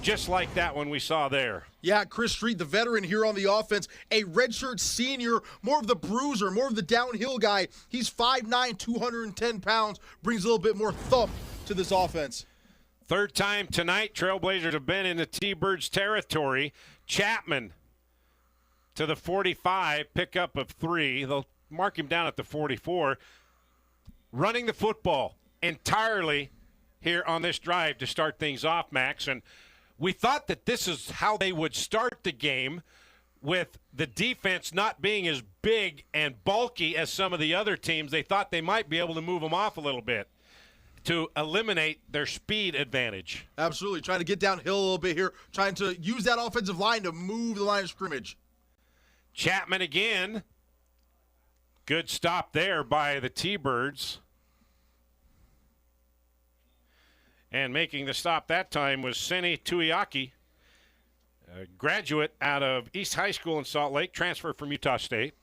just like that one we saw there. Yeah, Chris Street, the veteran here on the offense, a redshirt senior, more of the bruiser, more of the downhill guy. He's 5'9", 210 pounds, brings a little bit more thump to this offense. Third time tonight, Trailblazers have been in the T-Birds territory. Chapman to the 45, pickup of 3. They'll mark him down at the 44. Running the football entirely here on this drive to start things off, Max. And we thought that this is how they would start the game, with the defense not being as big and bulky as some of the other teams. They thought they might be able to move them off a little bit to eliminate their speed advantage. Absolutely. Trying to get downhill a little bit here, trying to use that offensive line to move the line of scrimmage. Chapman again. Good stop there by the T-Birds. And making the stop that time was Seni Tuiaki, a graduate out of East High School in Salt Lake, transferred from Utah State.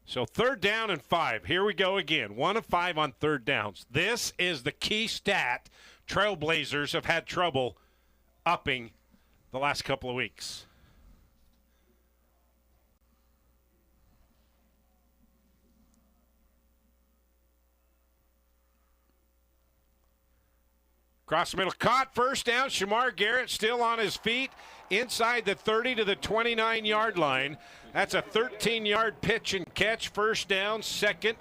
So 3rd down and 5. Here we go again. 1 of 5 on 3rd downs. This is the key stat Trailblazers have had trouble upping the last couple of weeks. Cross the middle, caught, 1st down. Shamar Garrett still on his feet inside the 30 to the 29-yard line. That's a 13-yard pitch and catch. 1st down, 2nd,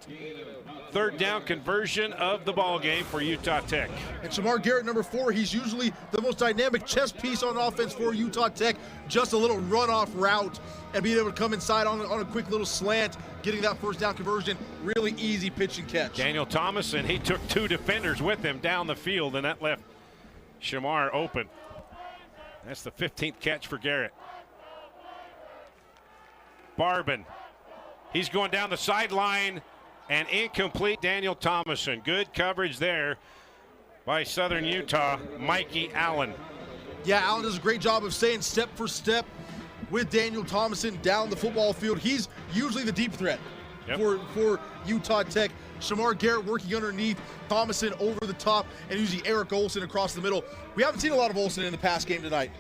3rd down conversion of the ball game for Utah Tech. And Shamar Garrett, number 4, he's usually the most dynamic chess piece on offense for Utah Tech. Just a little runoff route and being able to come inside on a quick little slant, getting that 1st down conversion. Really easy pitch and catch. Daniel Thomason, he took 2 defenders with him down the field, and that left Shamar open. That's the 15th catch for Garrett. Barban, he's going down the sideline, and incomplete. Daniel Thomason. Good coverage there by Southern Utah, Mikey Allen. Yeah, Allen does a great job of staying step for step with Daniel Thomason down the football field. He's usually the deep threat for Utah Tech. Shamar Garrett working underneath, Thomason over the top, and usually Eric Olson across the middle. We haven't seen a lot of Olson in the pass game tonight.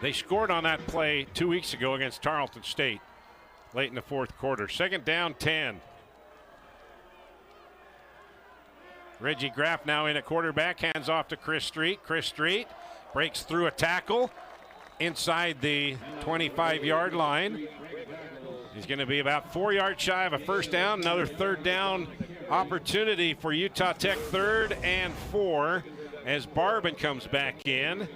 They scored on that play 2 weeks ago against Tarleton State late in the 4th quarter. 2nd down, 10. Reggie Graff now in at quarterback, hands off to Chris Street. Chris Street breaks through a tackle inside the 25-yard line. He's going to be about 4 yards shy of a 1st down. Another 3rd down opportunity for Utah Tech, 3rd and 4, as Barban comes back in,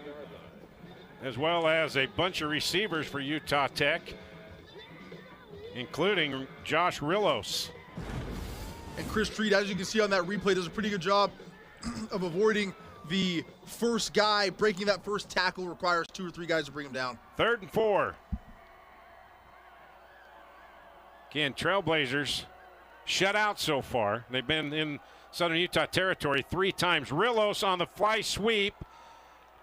as well as a bunch of receivers for Utah Tech, including Josh Rillos. And Chris Street, as you can see on that replay, does a pretty good job of avoiding the first guy. Breaking that first tackle requires 2 or 3 guys to bring him down. 3rd and 4. Again, Trailblazers shut out so far. They've been in Southern Utah territory 3 times. Rillos on the fly sweep.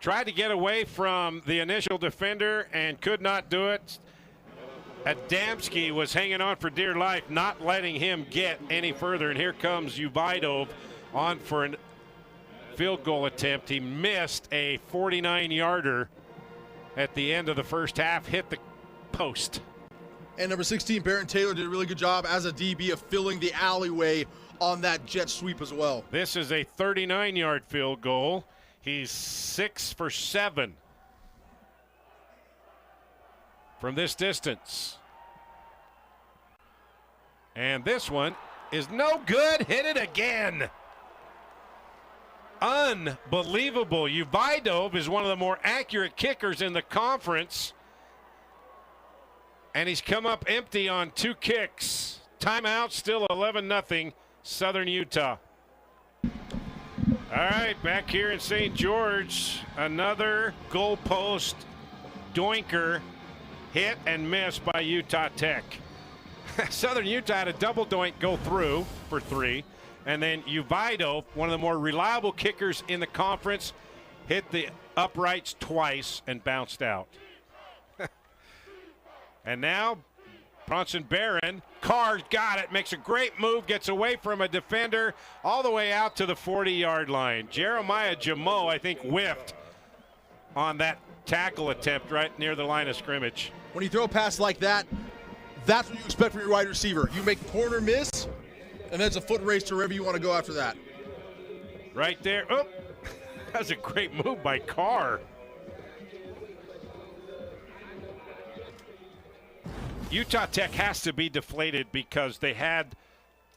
Tried to get away from the initial defender and could not do it. Adamski was hanging on for dear life, not letting him get any further. And here comes Uvidov on for a field goal attempt. He missed a 49-yarder at the end of the 1st half, hit the post. And number 16, Barron Taylor, did a really good job as a DB of filling the alleyway on that jet sweep as well. This is a 39-yard field goal. He's 6 for 7 from this distance. And this one is no good. Hit it again. Unbelievable. Uvidov is one of the more accurate kickers in the conference. And he's come up empty on 2 kicks. Timeout, still 11-0, Southern Utah. All right, back here in St. George, another goalpost doinker hit and miss by Utah Tech. Southern Utah had a double doink go through for 3, and then Uvidov, one of the more reliable kickers in the conference, hit the uprights twice and bounced out. And now Bronson Barron, Carr got it, makes a great move, gets away from a defender all the way out to the 40-yard line. Jeremiah Jamo, I think, whiffed on that tackle attempt right near the line of scrimmage. When you throw a pass like that, that's what you expect from your wide receiver. You make corner miss, and then it's a foot race to wherever you want to go after that. Right there. Oh, that was a great move by Carr. Utah Tech has to be deflated because they had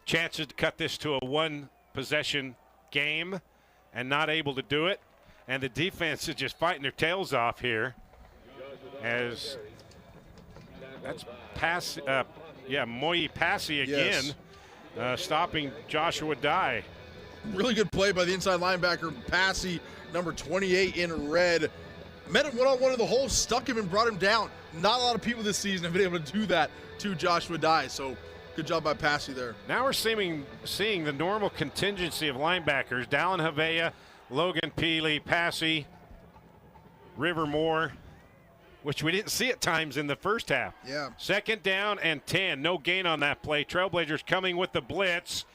chances to cut this to a 1-possession game and not able to do it. And the defense is just fighting their tails off here. As that's Moyi Passy again, stopping Joshua Dye. Really good play by the inside linebacker, Passy, number 28 in red. Met him one-on-one in the hole, stuck him and brought him down. Not a lot of people this season have been able to do that to Joshua Dye, so good job by Passy there. Now we're seeing the normal contingency of linebackers. Dallin Havea, Logan Peely, Passy, River Moore, which we didn't see at times in the first half. Yeah. 2nd down and 10. No gain on that play. Trailblazers coming with the blitz.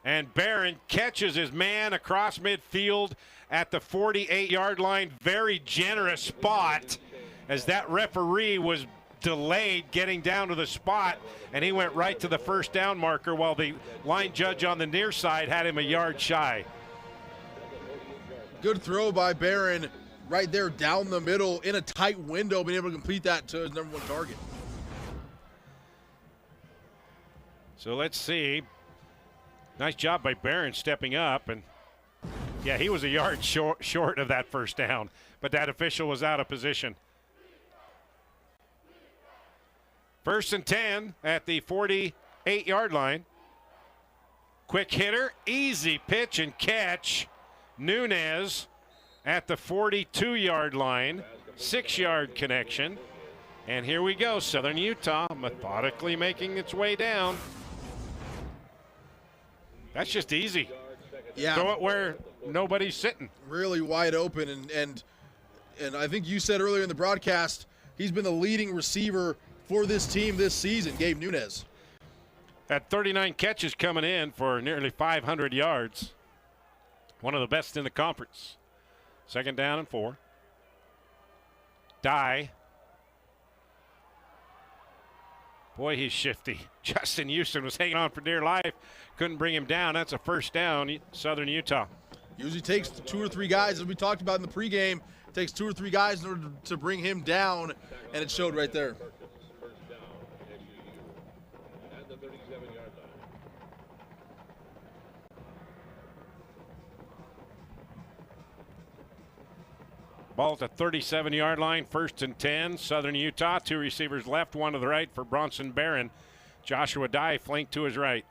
And Barron catches his man across midfield at the 48-yard line. Very generous spot as that referee was delayed getting down to the spot, and he went right to the 1st down marker while the line judge on the near side had him a yard shy. Good throw by Barron right there down the middle in a tight window, being able to complete that to his #1 target. So let's see. Nice job by Barron stepping up, and yeah, he was a yard short of that 1st down, but that official was out of position. 1st and 10 at the 48-yard line. Quick hitter, easy pitch and catch. Nunez at the 42-yard line, 6-yard connection. And here we go, Southern Utah methodically making its way down. That's just easy. Yeah. Throw it where nobody's sitting. Really wide open, and I think you said earlier in the broadcast, he's been the leading receiver for this team this season, Gabe Nunez. At 39 catches coming in for nearly 500 yards. One of the best in the conference. 2nd down and 4. Dye. Boy, he's shifty. Justin Houston was hanging on for dear life. Couldn't bring him down. That's a 1st down, Southern Utah. Usually takes 2 or 3 guys, as we talked about in the pregame. Takes 2 or 3 guys in order to bring him down, and it showed right there. First down, SUU. At the 37-yard line. Ball at the 37-yard line, 1st and 10. Southern Utah, 2 receivers left, 1 to the right for Bronson Barron. Joshua Dye flanked to his right.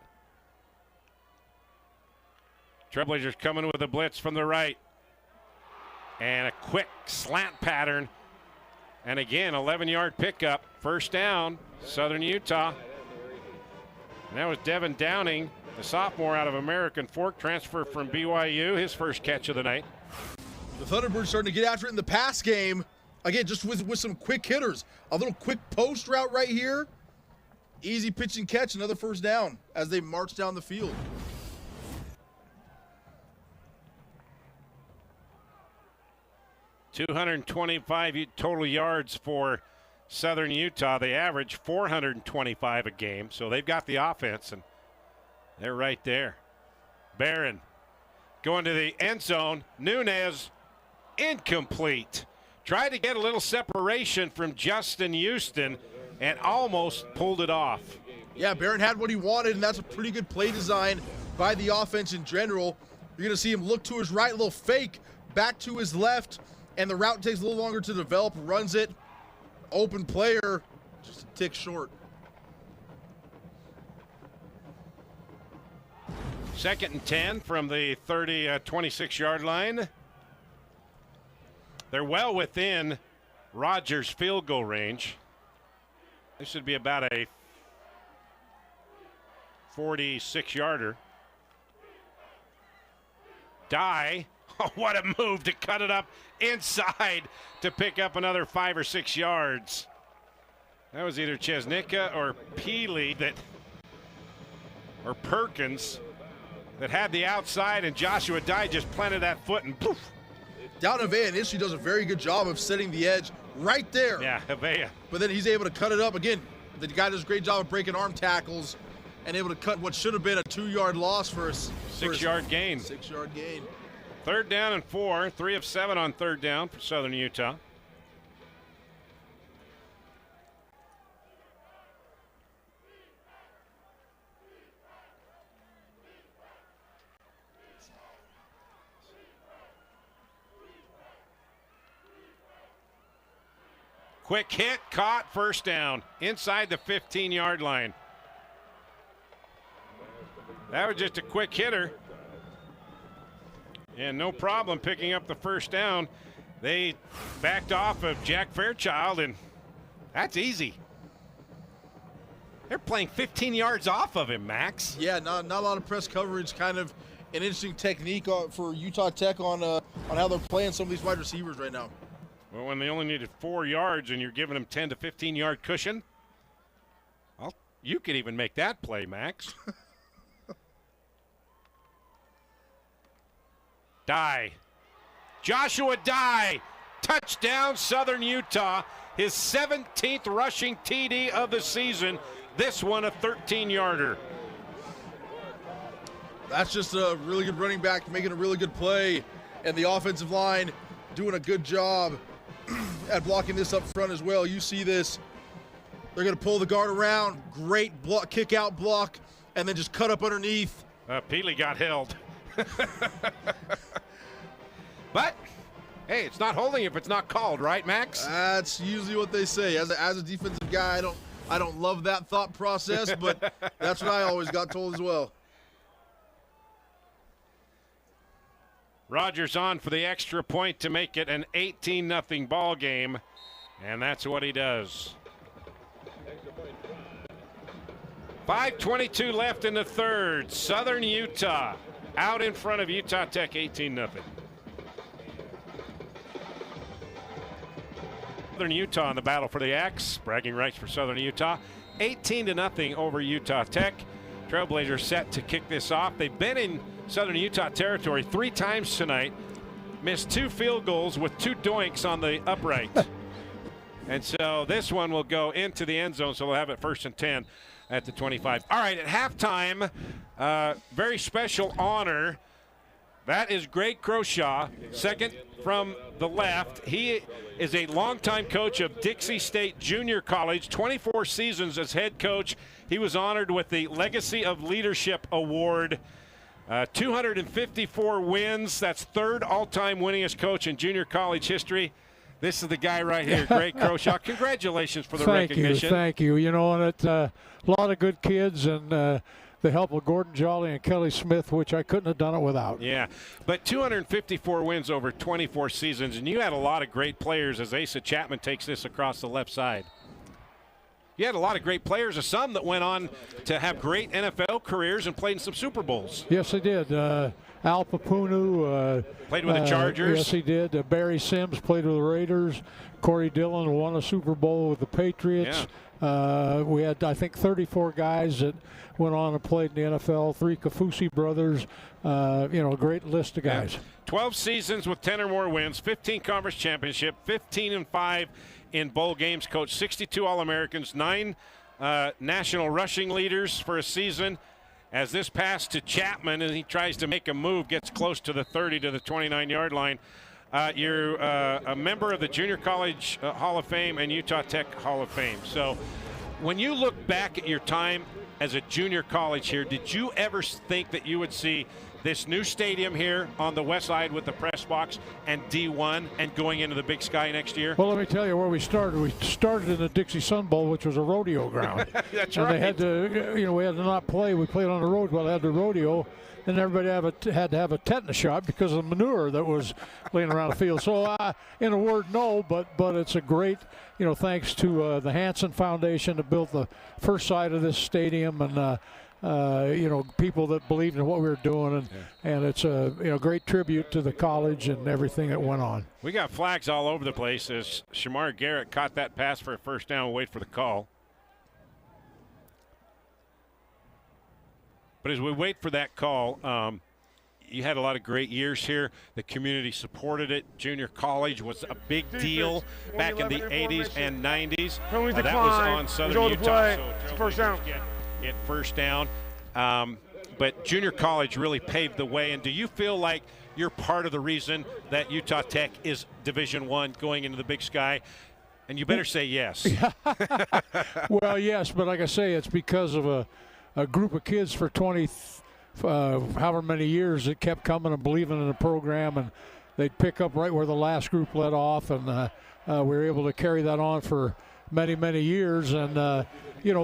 Trailblazers coming with a blitz from the right. And a quick slant pattern. And again, 11-yard pickup. 1st down, Southern Utah. And that was Devin Downing, the sophomore out of American Fork, transfer from BYU, his 1st catch of the night. The Thunderbirds starting to get after it in the pass game. Again, just with some quick hitters. A little quick post route right here. Easy pitch and catch, another 1st down as they march down the field. .225 total yards for Southern Utah. They average 425 a game, so they've got the offense, and they're right there. Barron going to the end zone. Nunez, incomplete. Tried to get a little separation from Justin Houston and almost pulled it off. Yeah, Barron had what he wanted, and that's a pretty good play design by the offense in general. You're going to see him look to his right, a little fake, back to his left, and the route takes a little longer to develop, runs it. Open player, just a tick short. 2nd and 10 from the 26-yard line. They're well within Rogers' field goal range. This should be about a 46-yarder. Dye. Oh, what a move to cut it up inside to pick up another 5 or 6 yards. That was either Chesnicka or Peely or Perkins that had the outside, and Joshua Dye just planted that foot and poof. Davea initially does a very good job of setting the edge right there. Yeah, Davea. But then he's able to cut it up again. The guy does a great job of breaking arm tackles and able to cut what should have been a 2-yard loss for a 6-yard gain. 6-yard gain. 3rd down and 4, 3 of 7 on 3rd down for Southern Utah. Quick hit, caught, 1st down, inside the 15-yard line. That was just a quick hitter. And no problem picking up the 1st down. They backed off of Jack Fairchild, and that's easy. They're playing 15 yards off of him, Max. Yeah, not a lot of press coverage. Kind of an interesting technique for Utah Tech on how they're playing some of these wide receivers right now. Well, when they only needed 4 yards and you're giving them 10 to 15-yard cushion, you could even make that play, Max. Dye. Joshua Dye. Touchdown, Southern Utah. His 17th rushing TD of the season. This one a 13-yarder. That's just a really good running back making a really good play, and the offensive line doing a good job at blocking this up front as well. You see this. They're going to pull the guard around. Great block, kick out block, and then just cut up underneath. Peely got held. But, hey, it's not holding if it's not called, right, Max? That's usually what they say. As a defensive guy, I don't love that thought process, but that's what I always got told as well. Rogers on for the extra point to make it an 18-0 ball game, and that's what he does. 5:22 left in the third. Southern Utah out in front of Utah Tech, 18-0. Southern Utah in the battle for the X. Bragging rights for Southern Utah. 18-0 over Utah Tech. Trailblazers set to kick this off. They've been in Southern Utah territory 3 times tonight. Missed 2 field goals with 2 doinks on the upright. And so this one will go into the end zone, so we'll have it 1st and 10 at the 25. All right, at halftime, very special honor. That is Greg Croshaw, second from the left. He is a longtime coach of Dixie State Junior College, 24 seasons as head coach. He was honored with the Legacy of Leadership Award. 254 wins. That's 3rd all-time winningest coach in junior college history. This is the guy right here, Greg Croshaw. Congratulations for the recognition. Thank you. You know, and it's a lot of good kids, and the help of Gordon Jolly and Kelly Smith, which I couldn't have done it without. Yeah, but 254 wins over 24 seasons, and you had a lot of great players as Asa Chapman takes this across the left side. You had a lot of great players, some that went on to have great NFL careers and played in some Super Bowls. Yes, they did. Al Papunu played with the Chargers. Yes, he did. Barry Sims played with the Raiders. Corey Dillon won a Super Bowl with the Patriots. Yeah. We had, I think, 34 guys that went on and played in the NFL. 3 Kafusi brothers. A great list of guys. Yeah. 12 seasons with 10 or more wins, 15 conference championship, 15-5 in bowl games. Coached 62 All-Americans, 9 national rushing leaders for a season. As this pass to Chapman, and he tries to make a move, gets close to the 30 to the 29-yard line. You're a member of the Junior College Hall of Fame and Utah Tech Hall of Fame. So when you look back at your time as a junior college here, did you ever think that you would see this new stadium here on the west side with the press box and D1 and going into the Big Sky next year? Well, let me tell you where we started. We started in the Dixie Sun Bowl, which was a rodeo ground. That's and right. They had to, we had to not play. We played on the road while they had the rodeo. And everybody had to have a tetanus shot because of the manure that was laying around the field. So, in a word, no, but it's a great, thanks to the Hanson Foundation to build the first side of this stadium, and people that believed in what we were doing, and it's a great tribute to the college and everything that went on. We got flags all over the place as Shamar Garrett caught that pass for a first down. We'll wait for the call. But as we wait for that call, you had a lot of great years here. The community supported it. Junior college was a big deal back in the 80s and 90s. That was on Southern Utah. So first down. Get first down. But junior college really paved the way. And do you feel like you're part of the reason that Utah Tech is Division I going into the Big Sky? And you better say yes. Well, yes, but like I say, it's because of a group of kids for 20, however many years that kept coming and believing in the program, and they'd pick up right where the last group let off, and we were able to carry that on for many, many years. And,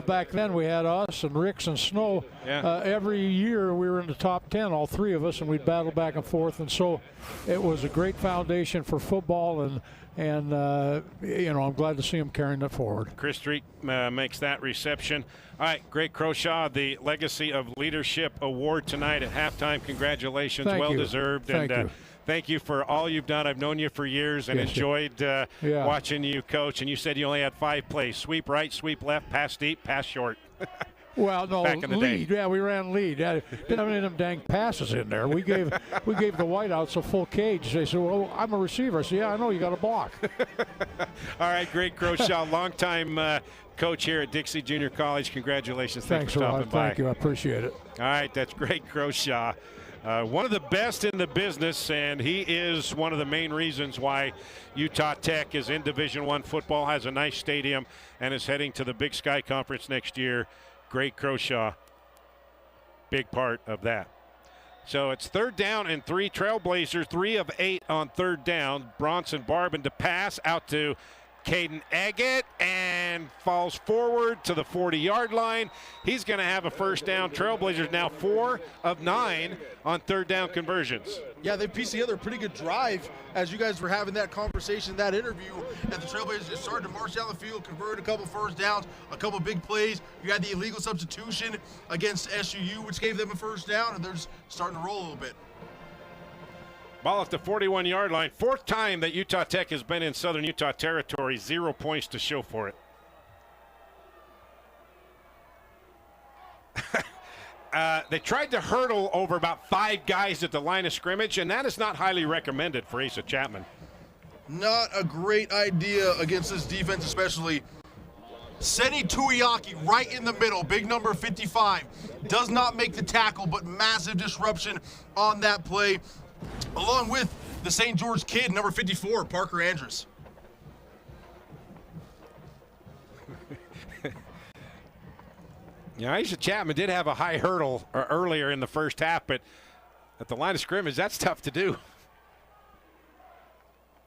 back then we had us and Ricks and Snow. Yeah. Every year we were in the top 10, all 3 of us, and we'd battle back and forth. And so it was a great foundation for football, and I'm glad to see him carrying it forward. Chris Street makes that reception. All right, Greg Croshaw, the Legacy of Leadership Award tonight at halftime. Congratulations. Thank you. Well deserved. Thank you. thank you for all you've done. I've known you for years and enjoyed watching you coach. And you said you only had 5 plays: sweep right, sweep left, pass deep, pass short. Well, no, Back in the lead. day. Yeah, we ran lead. Didn't have any of them dang passes in there. We gave the whiteouts a full cage. They said, "Well, I'm a receiver." I said, "Yeah, I know. You got to block." All right, Greg Croshaw, longtime coach here at Dixie Junior College. Congratulations. Thanks for stopping Rod. by. Thank you. I appreciate it. All right, that's Greg Croshaw. One of the best in the business, and he is one of the main reasons why Utah Tech is in Division I football, has a nice stadium, and is heading to the Big Sky Conference next year. Greg Croshaw, big part of that. So it's 3rd down and 3. Trailblazers 3 of 8 on 3rd down. Bronson Barbin to pass out to Caden Agate and falls forward to the 40-yard line. He's going to have a first down. Trailblazers now 4 of 9 on 3rd down conversions. Yeah, they pieced together a pretty good drive as you guys were having that conversation, that interview, and the Trailblazers just started to march down the field, converted a couple first downs, a couple big plays. You had the illegal substitution against SUU, which gave them a first down, and they're just starting to roll a little bit. Ball at the 41-yard line. 4th time that Utah Tech has been in Southern Utah territory. 0 points to show for it. They tried to hurdle over about 5 guys at the line of scrimmage, and that is not highly recommended for Asa Chapman. Not a great idea against this defense, especially. Seni Tuiaki right in the middle, big number 55. Does not make the tackle, but massive disruption on that play, along with the St. George kid, number 54, Parker Andrews. Yeah, Asa Chapman did have a high hurdle earlier in the first half, but at the line of scrimmage, that's tough to do.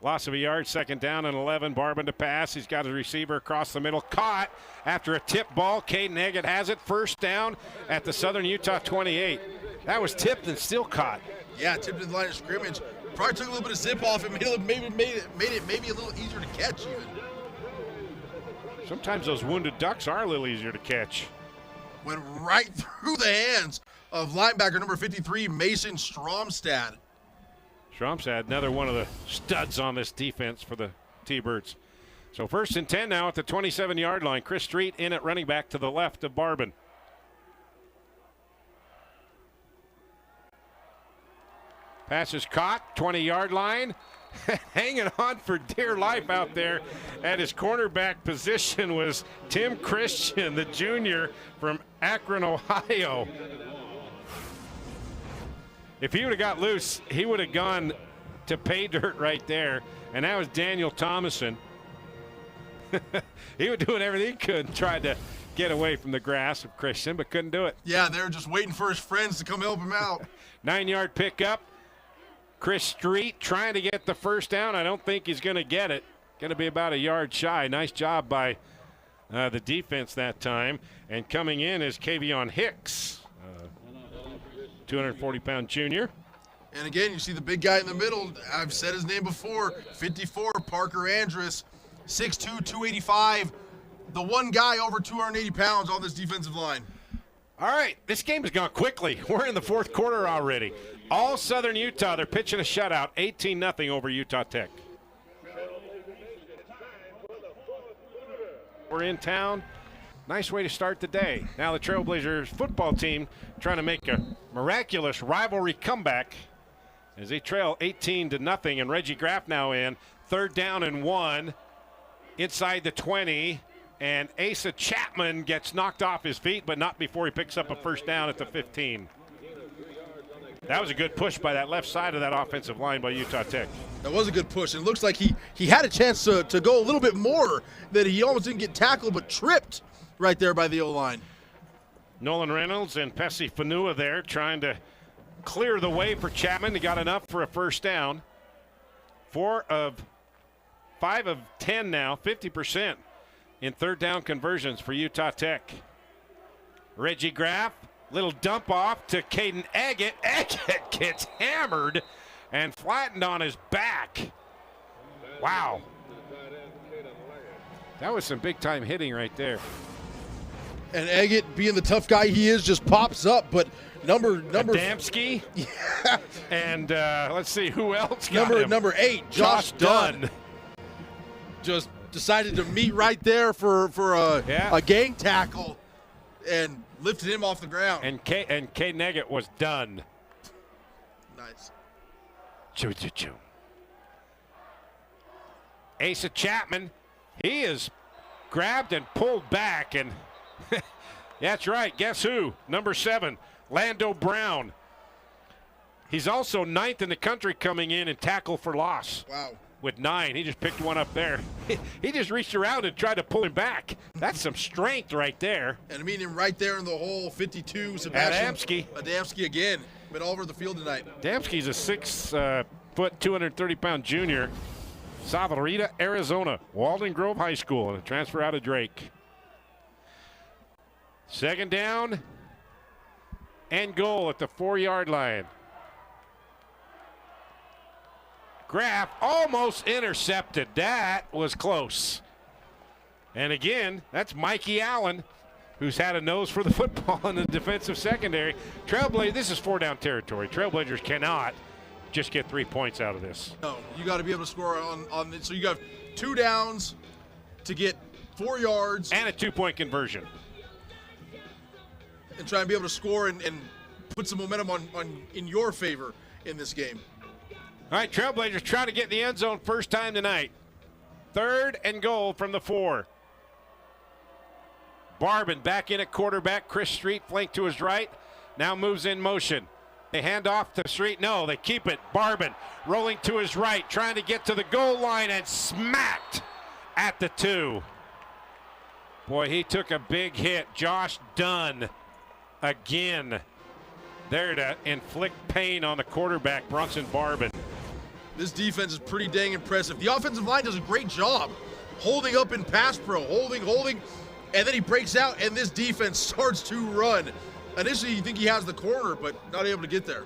Loss of a yard, 2nd down and 11. Barbin to pass. He's got a receiver across the middle. Caught after a tip ball. Caden Agate has it. First down at the Southern Utah 28. That was tipped and still caught. Yeah, tipped in the line of scrimmage. Probably took a little bit of zip off and made it maybe a little easier to catch even. Sometimes those wounded ducks are a little easier to catch. Went right through the hands of linebacker number 53, Mason Stromstad. Stromstad, another one of the studs on this defense for the T-Birds. So 1st and 10 now at the 27-yard line. Chris Street in at running back to the left of Barbin. Pass is caught, 20-yard line. Hanging on for dear life out there at his cornerback position was Tim Christian, the junior from Akron, Ohio. If he would have got loose, he would have gone to pay dirt right there. And that was Daniel Thomason. He was doing everything he could and tried to get away from the grasp of Christian, but couldn't do it. Yeah, they were just waiting for his friends to come help him out. 9-yard pickup. Chris Street trying to get the first down. I don't think he's going to get it. Going to be about a yard shy. Nice job by the defense that time. And coming in is Kavion Hicks, 240-pound junior. And again, you see the big guy in the middle. I've said his name before, 54, Parker Andrews, 6'2", 285. The one guy over 280 pounds on this defensive line. All right, this game has gone quickly. We're in the 4th quarter already. All Southern Utah, they're pitching a shutout, 18-0 over Utah Tech. We're in town. Nice way to start the day. Now the Trailblazers football team trying to make a miraculous rivalry comeback as they trail 18-0, and Reggie Graff now in. 3rd down and 1 inside the 20. And Asa Chapman gets knocked off his feet, but not before he picks up a first down at the 15. That was a good push by that left side of that offensive line by Utah Tech. That was a good push. And it looks like he had a chance to go a little bit more, that he almost didn't get tackled but tripped right there by the O-line. Nolan Reynolds and Pesi Fanua there trying to clear the way for Chapman. He got enough for a first down. 5 of 10 now, 50% in 3rd down conversions for Utah Tech. Reggie Graff, little dump off to Caden Agate. Agate gets hammered and flattened on his back. Wow. That was some big time hitting right there. And Eggett, being the tough guy he is, just pops up. But number Adamski. Yeah. And let's see who else got him. Number 8, Josh Dunn. Just decided to meet right there for a gang tackle and lifted him off the ground. And K Neggett was done. Nice. Choo. Asa Chapman, he is grabbed and pulled back, and that's right. Guess who? Number 7, Lando Brown. He's also 9th in the country coming in tackle for loss. Wow. With 9, he just picked one up there. He just reached around and tried to pull him back. That's some strength right there. And I mean him right there in the hole. 52, Sebastian Adamski again. Been all over the field tonight. Adamski's a 6-foot, 230-pound junior. Savarita, Arizona, Walden Grove High School, and a transfer out of Drake. 2nd down and goal at the 4-yard line. Graff almost intercepted. That was close. And again, that's Mikey Allen, who's had a nose for the football in the defensive secondary. Trailblazers, this is 4-down territory. Trailblazers cannot just get 3 points out of this. No, you got to be able to score on it. So you got 2 downs to get 4 yards. And a 2-point conversion. And try and be able to score and put some momentum in your favor in this game. All right, Trailblazers trying to get in the end zone first time tonight. 3rd and goal from the 4. Barbin back in at quarterback. Chris Street flanked to his right. Now moves in motion. They hand off to Street. No, they keep it. Barbin rolling to his right, trying to get to the goal line and smacked at the 2. Boy, he took a big hit. Josh Dunn again there to inflict pain on the quarterback, Brunson Barbin. This defense is pretty dang impressive. The offensive line does a great job holding up in pass pro, holding, and then he breaks out, and this defense starts to run. Initially, you think he has the corner, but not able to get there.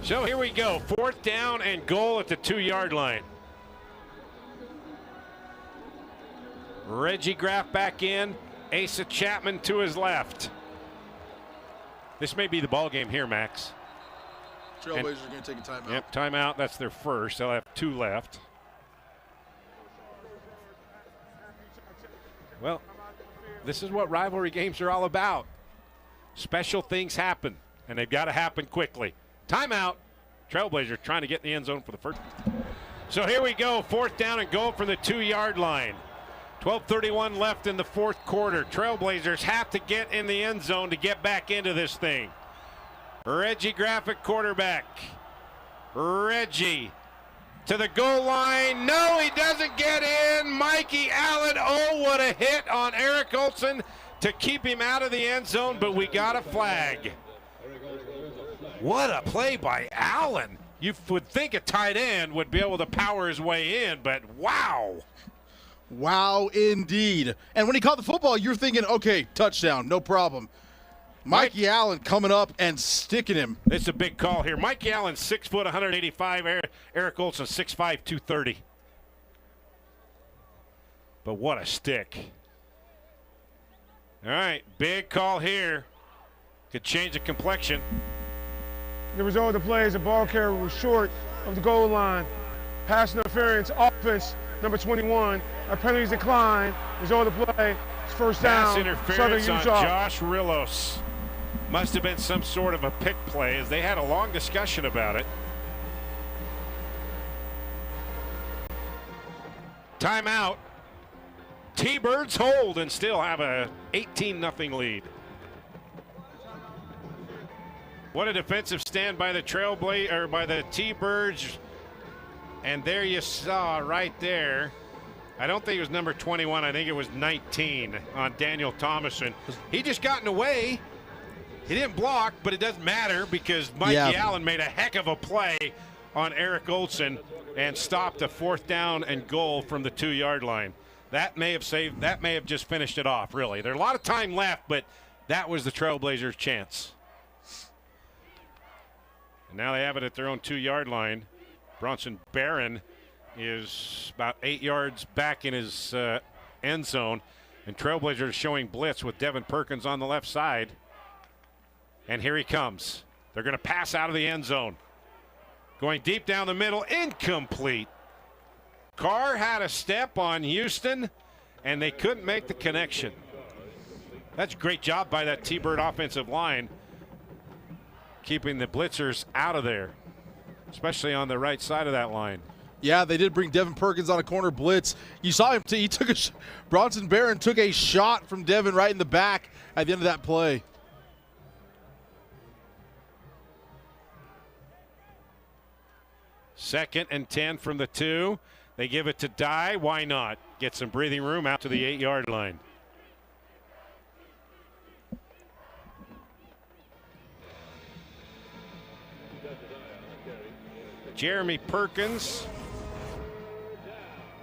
So here we go, 4th down and goal at the 2-yard line. Reggie Graff back in, Asa Chapman to his left. This may be the ball game here, Max. Trailblazers are going to take a timeout. Yep, timeout. That's their first. They'll have 2 left. Well, this is what rivalry games are all about. Special things happen, and they've got to happen quickly. Timeout. Trailblazers trying to get in the end zone for the first. So here we go, 4th down and goal from the 2-yard line. 12:31 left in the 4th quarter. Trailblazers have to get in the end zone to get back into this thing. Reggie Graff at quarterback. Reggie to the goal line. No, he doesn't get in. Mikey Allen, oh, what a hit on Eric Olson to keep him out of the end zone, but we got a flag. What a play by Allen. You would think a tight end would be able to power his way in, but wow. Wow, indeed. And when he caught the football, you're thinking, okay, touchdown, no problem. Mikey Allen coming up and sticking him. It's a big call here. Mikey Allen, 6 foot, 185. Eric Olson, 6'5", 230. But what a stick. All right, big call here. Could change the complexion. The result of the play is the ball carrier was short of the goal line. Pass interference, offense, number 21. A penalties decline. Result of the play is first down. Pass interference on Josh Rillos. Must have been some sort of a pick play, as they had a long discussion about it. Timeout. T-Birds hold and still have a 18-0 lead. What a defensive stand by the by the T-Birds. And there you saw right there. I don't think it was number 21. I think it was 19 on Daniel Thomason. He just got in the way. He didn't block, but it doesn't matter because Mikey Allen made a heck of a play on Eric Olson and stopped a 4th down and goal from the 2-yard line. That may have just finished it off, really. There's a lot of time left, but that was the Trailblazers' chance. And now they have it at their own 2-yard line. Bronson Barron is about 8 yards back in his end zone. And Trailblazers showing blitz with Devin Perkins on the left side. And here he comes. They're going to pass out of the end zone. Going deep down the middle, incomplete. Carr had a step on Houston, and they couldn't make the connection. That's a great job by that T-Bird offensive line, keeping the blitzers out of there, especially on the right side of that line. Yeah, they did bring Devin Perkins on a corner blitz. You saw him. He took Bronson Barron took a shot from Devin right in the back at the end of that play. Second and 10 from the 2. They give it to Dye. Why not? Get some breathing room out to the 8-yard line. Jeremy Perkins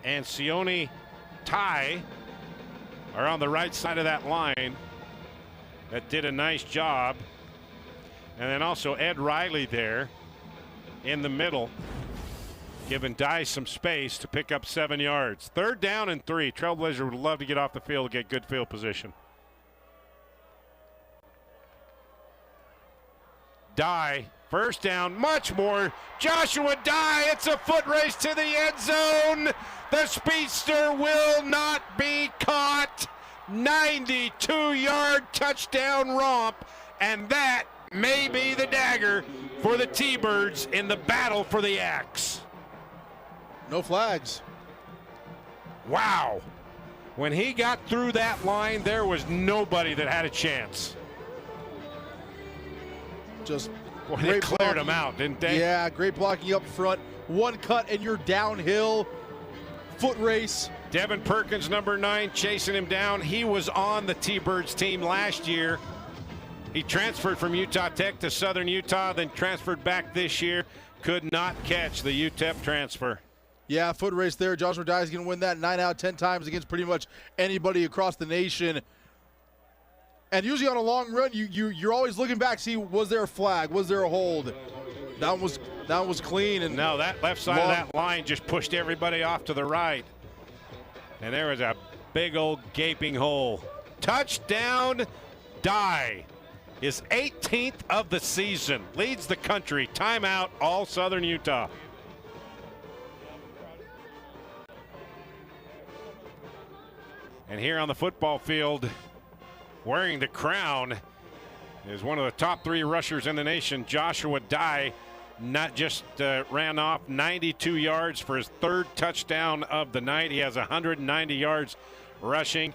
and Sione Ty are on the right side of that line. That did a nice job. And then also Ed Riley there in the middle, giving Dye some space to pick up 7 yards. 3rd down and 3. Trailblazer would love to get off the field to get good field position. Dye, first down, much more. Joshua Dye, it's a foot race to the end zone. The speedster will not be caught. 92-yard touchdown romp, and that may be the dagger for the T-Birds in the battle for the axe. No flags. Wow. When he got through that line, there was nobody that had a chance. Just Boy, they cleared him out, didn't they? Yeah, great blocking up front. One cut and you're downhill. Foot race. Devin Perkins, number 9, chasing him down. He was on the T-Birds team last year. He transferred from Utah Tech to Southern Utah, then transferred back this year. Could not catch the UTEP transfer. Yeah, foot race there. Joshua Dye is going to win that 9 out of 10 times against pretty much anybody across the nation. And usually on a long run, you're always looking back, see, was there a flag? Was there a hold? That one was clean. And no, that left side of that line just pushed everybody off to the right. And there was a big old gaping hole. Touchdown, Dye. His 18th of the season. Leads the country. Timeout, all Southern Utah. And here on the football field, wearing the crown, is one of the top 3 rushers in the nation, Joshua Dye. Not just ran off 92 yards for his 3rd touchdown of the night. He has 190 yards rushing,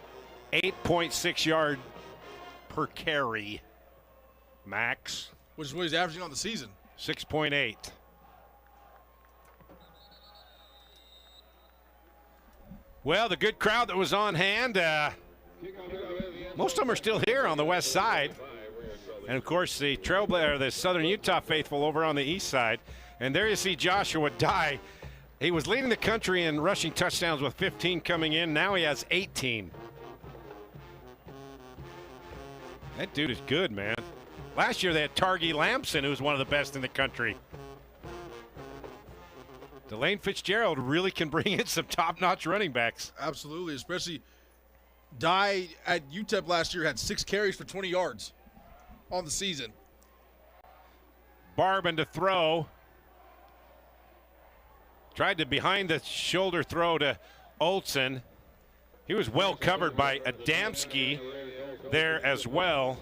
8.6 yard per carry. Max. Which is what he's averaging on the season. 6.8. Well, the good crowd that was on hand, most of them are still here on the west side. And, of course, the Southern Utah faithful over on the east side. And there you see Joshua Dye. He was leading the country in rushing touchdowns with 15 coming in. Now he has 18. That dude is good, man. Last year they had Targi Lamson, who was one of the best in the country. Delane Fitzgerald really can bring in some top-notch running backs. Absolutely, especially Dye at UTEP last year had 6 carries for 20 yards on the season. Barban to throw. Tried to behind-the-shoulder throw to Olsen. He was well covered by Adamski there as well.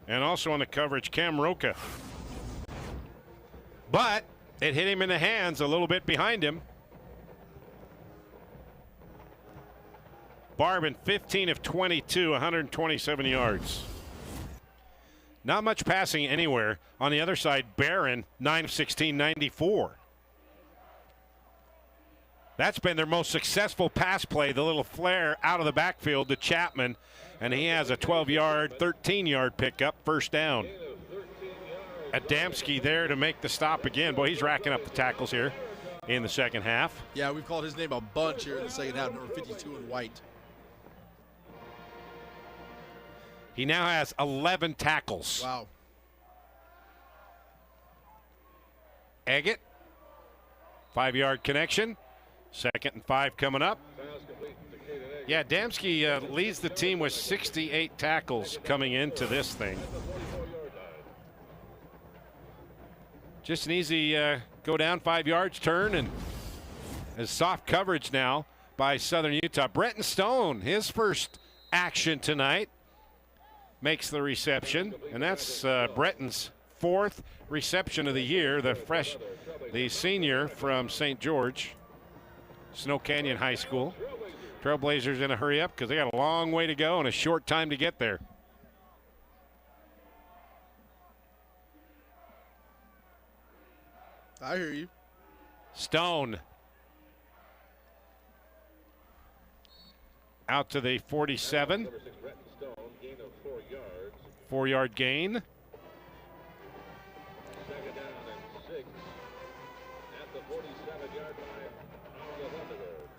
And also on the coverage, Cam Roca. But it hit him in the hands a little bit behind him. Barban, 15 of 22, 127 yards. Not much passing anywhere. On the other side, Barron, 9 of 16, 94. That's been their most successful pass play, the little flare out of the backfield to Chapman. And he has a 12-yard, 13-yard pickup, first down. Adamski there to make the stop again. Boy, he's racking up the tackles here in the second half. Yeah, we've called his name a bunch here in the second half, number 52 in white. He now has 11 tackles. Wow. Eggett, 5-yard connection. 2nd and 5 coming up. Yeah, Damski leads the team with 68 tackles coming into this thing. Just an easy go down 5 yards, turn, and a soft coverage now by Southern Utah. Bretton Stone, his first action tonight, makes the reception, and that's Bretton's 4th reception of the year. The senior from St. George, Snow Canyon High School. Trailblazers in a hurry up because they got a long way to go and a short time to get there. I hear you. Stone out to the 47. 4-yard gain. Second down and 6 at the 47-yard line on the Thunderbirds.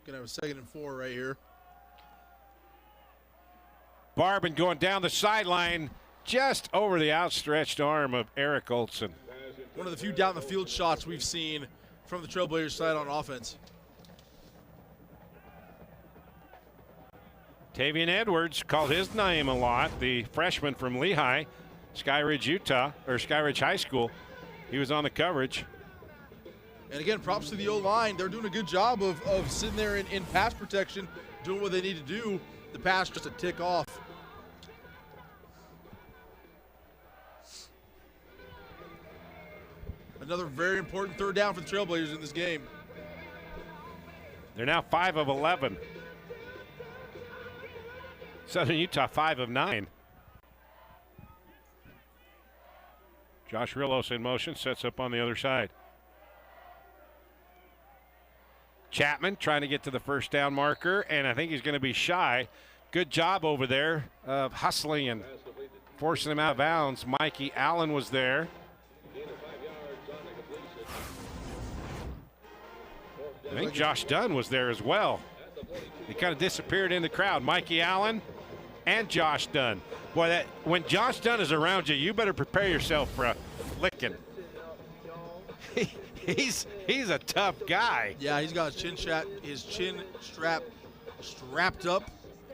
Gonna have a 2nd and 4 right here. Barbin going down the sideline, just over the outstretched arm of Eric Olson. One of the few down the field shots we've seen from the Trailblazers side on offense. Tavian Edwards called his name a lot, the freshman from Lehigh, Skyridge, Utah, or Skyridge High School. He was on the coverage. And again, props to the O-line. They're doing a good job of sitting there in pass protection, doing what they need to do. The pass just a tick off. Another very important 3rd down for the Trailblazers in this game. They're now 5 of 11. Southern Utah 5 of 9. Josh Rillos in motion, sets up on the other side. Chapman trying to get to the 1st down marker, and I think he's going to be shy. Good job over there of hustling and forcing him out of bounds. Mikey Allen was there. I think Josh Dunn was there as well. He kind of disappeared in the crowd. Mikey Allen and Josh Dunn. Boy, when Josh Dunn is around you, you better prepare yourself for a licking. He's a tough guy. Yeah, he's got his chin strap strapped up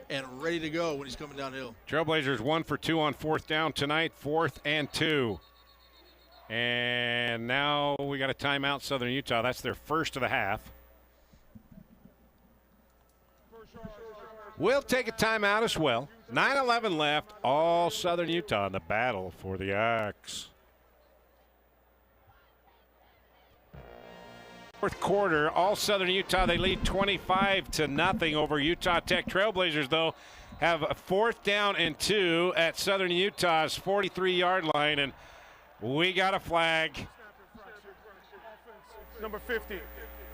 and ready to go when he's coming downhill. Trailblazers 1 for 2 on 4th down tonight, 4th and 2. And now we got a timeout, Southern Utah. That's their first of the half. We'll take a timeout as well. 9:11 left, all Southern Utah in the battle for the Axe. 4th quarter, all Southern Utah, they lead 25-0 over Utah Tech. Trailblazers, though, have a 4th down and 2 at Southern Utah's 43-yard line, and we got a flag. Number 50,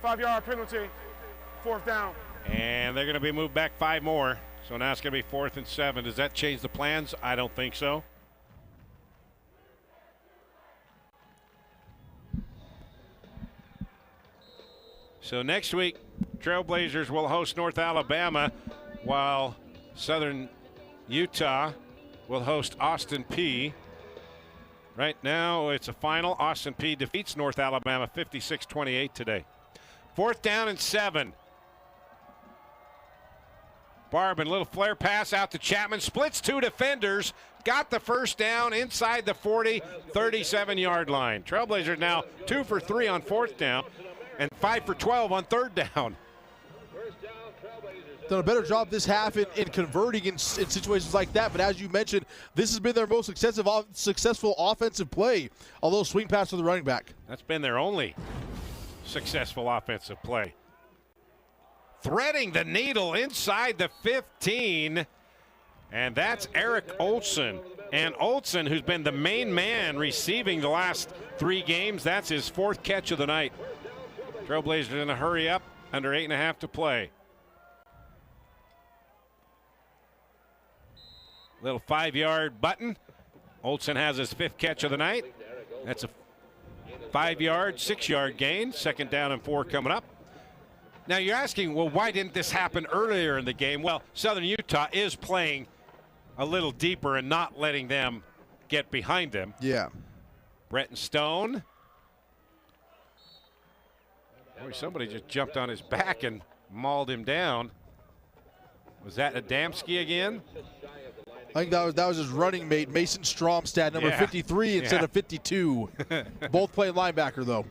5-yard penalty, 4th down. And they're going to be moved back 5 more. So now it's going to be 4th and 7. Does that change the plans? I don't think so. So next week, Trailblazers will host North Alabama, while Southern Utah will host Austin Peay. Right now, it's a final. Austin Peay defeats North Alabama 56-28 today. 4th down and 7. Barbin, little flare pass out to Chapman, splits 2 defenders, got the 1st down inside the 40, 37-yard line. Trailblazers now 2 for 3 on 4th down and 5 for 12 on 3rd down. Done a better job this half in converting in situations like that, but as you mentioned, this has been their most successful offensive play, although swing pass to the running back. That's been their only successful offensive play. Threading the needle inside the 15, and that's Eric Olson. And Olson, who's been the main man receiving the last 3 games, that's his 4th catch of the night. Trailblazers in a hurry up, under 8.5 to play. Little 5-yard button. Olson has his 5th catch of the night. That's a 5-yard, 6-yard gain. 2nd down and 4 coming up. Now you're asking, well, why didn't this happen earlier in the game? Well, Southern Utah is playing a little deeper and not letting them get behind them. Yeah. Bretton Stone Boy, somebody just jumped on his back and mauled him down. Was that Adamski again? I think that was his running mate, Mason Stromstad, number 53 instead of 52. Both playing linebacker, though.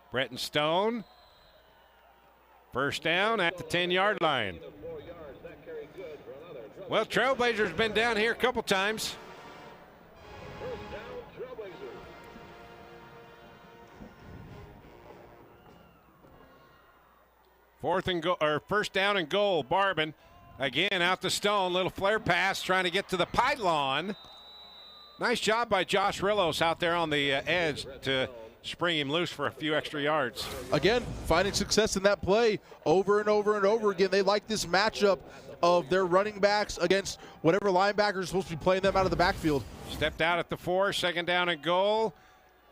Bretton Stone. First down at the 10-yard line. Well, Trailblazers been down here a couple times. First down and goal. Barban again out to Stone. Little flare pass trying to get to the pylon. Nice job by Josh Rillos out there on the edge to spring him loose for a few extra yards. Again, finding success in that play over and over and over again. They like this matchup of their running backs against whatever linebackers are supposed to be playing them out of the backfield. Stepped out at the 4, second down and goal.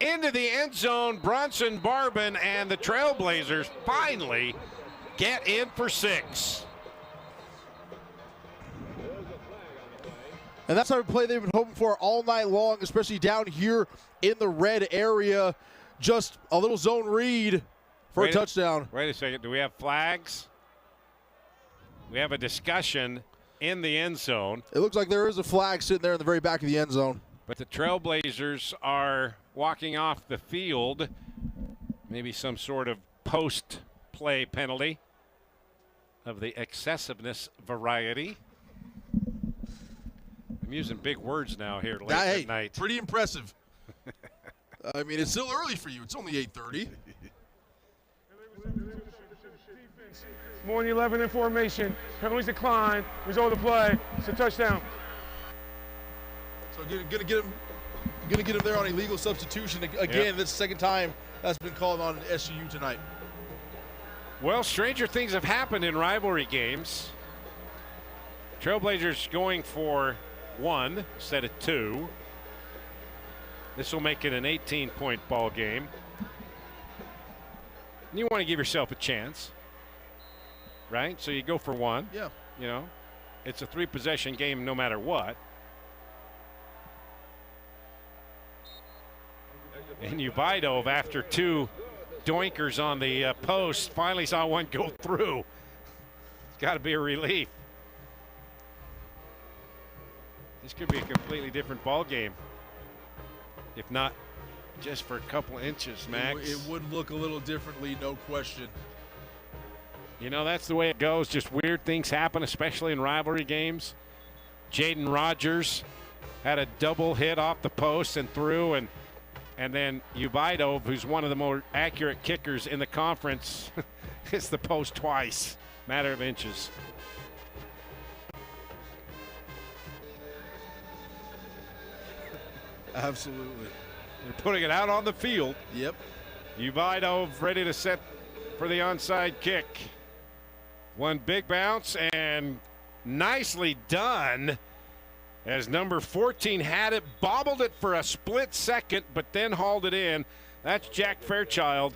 Into the end zone, Bronson Barban, and the Trailblazers finally get in for 6. And that's the type of play they've been hoping for all night long, especially down here in the red area. Just a little zone read for a touchdown. Wait a second. Do we have flags? We have a discussion in the end zone. It looks like there is a flag sitting there in the very back of the end zone. But the Trailblazers are walking off the field. Maybe some sort of post-play penalty of the excessiveness variety. I'm using big words now here late at night. Pretty impressive. I mean, it's still early for you. It's only 8:30. More than 11 in formation. Penalties decline. Result of the play. It's a touchdown. So gonna get him there on illegal substitution again. Yep. This is the second time that's been called on SUU tonight. Well, stranger things have happened in rivalry games. Trailblazers going for 1 instead of 2. This will make it an 18-point ball game. And you want to give yourself a chance, right? So you go for 1. Yeah. You know, it's a 3-possession game no matter what. And Uvidov, after 2 doinkers on the post, finally saw one go through. It's got to be a relief. This could be a completely different ball game, if not just for a couple inches, Max. It would look a little differently, no question. You know, that's the way it goes. Just weird things happen, especially in rivalry games. Jaden Rogers had a double hit off the post and through, and then Uvidov, who's one of the more accurate kickers in the conference, hits the post twice, matter of inches. Absolutely. They're putting it out on the field. Yep. Uvidov ready to set for the onside kick. One big bounce and nicely done as number 14 had it, bobbled it for a split second, but then hauled it in. That's Jack Fairchild.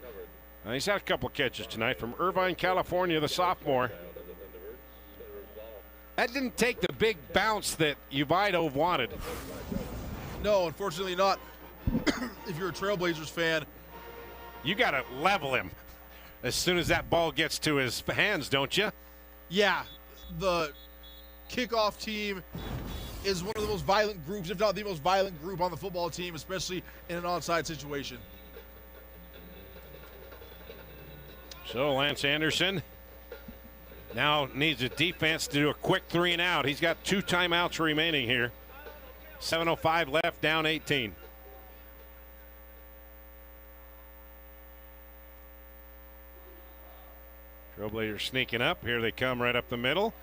He's had a couple of catches tonight from Irvine, California, the sophomore. That didn't take the big bounce that Uvidov wanted. No, unfortunately not. If you're a Trailblazers fan, you got to level him as soon as that ball gets to his hands, don't you? Yeah, the kickoff team is one of the most violent groups, if not the most violent group on the football team, especially in an onside situation. So Lance Anderson now needs a defense to do a quick 3 and out. He's got 2 timeouts remaining here. 7:05 left, down 18. Trailblazers sneaking up. Here they come right up the middle.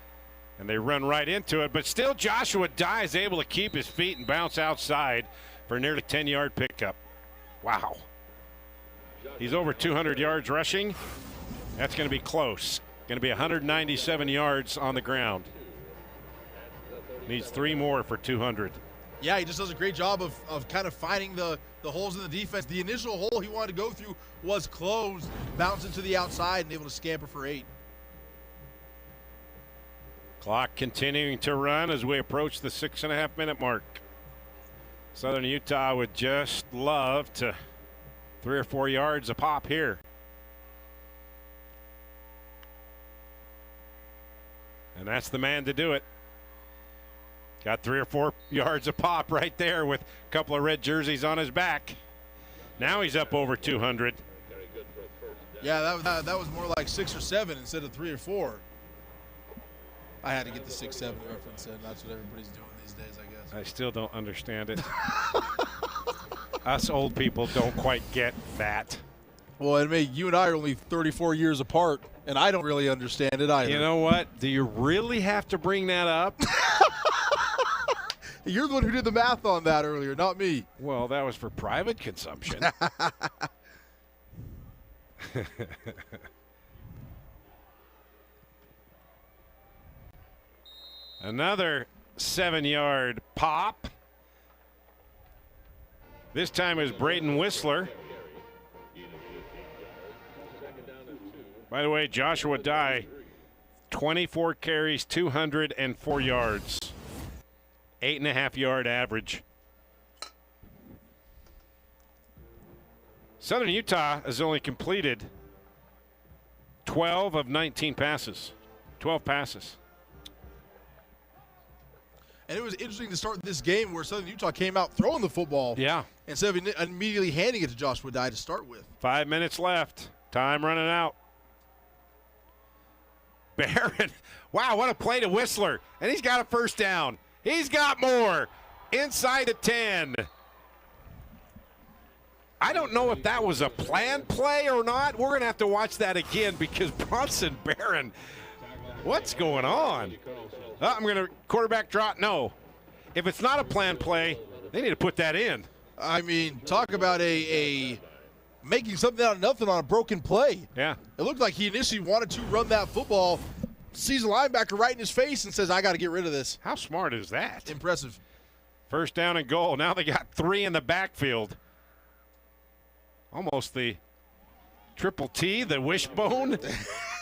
And they run right into it. But still Joshua Dye is able to keep his feet and bounce outside for nearly 10-yard pickup. Wow. He's over 200 yards rushing. That's going to be close. Going to be 197 yards on the ground. Needs 3 more for 200. Yeah, he just does a great job of kind of finding the holes in the defense. The initial hole he wanted to go through was closed, bouncing to the outside and able to scamper for 8. Clock continuing to run as we approach the 6.5-minute mark. Southern Utah would just love to 3 or 4 yards a pop here. And that's the man to do it. Got 3 or 4 yards a pop right there with a couple of red jerseys on his back. Now he's up over 200. Yeah, that was more like 6 or 7 instead of 3 or 4. I had to get the 6-7 reference in. That's what everybody's doing these days, I guess. I still don't understand it. Us old people don't quite get that. Well, admit you and I are only 34 years apart, and I don't really understand it either. You know what? Do you really have to bring that up? You're the one who did the math on that earlier, not me. Well, that was for private consumption. Another 7-yard pop. This time is Braden Whistler. By the way, Joshua Dye, 24 carries, 204 yards. 8.5-yard average. Southern Utah has only completed 12 of 19 passes. 12 passes. And it was interesting to start this game where Southern Utah came out throwing the football. Yeah. Instead of immediately handing it to Joshua Dye to start with. 5 minutes left. Time running out. Barron. Wow, what a play to Whistler. And he's got a first down. He's got more. Inside the 10. I don't know if that was a planned play or not. We're going to have to watch that again because Bronson Barron, what's going on? I'm going to quarterback draw. No. If it's not a planned play, they need to put that in. I mean, talk about a making something out of nothing on a broken play. Yeah. It looked like he initially wanted to run that football, sees a linebacker right in his face and says, I got to get rid of this. How smart is that? Impressive. First down and goal. Now they got 3 in the backfield. Almost the triple T, the wishbone.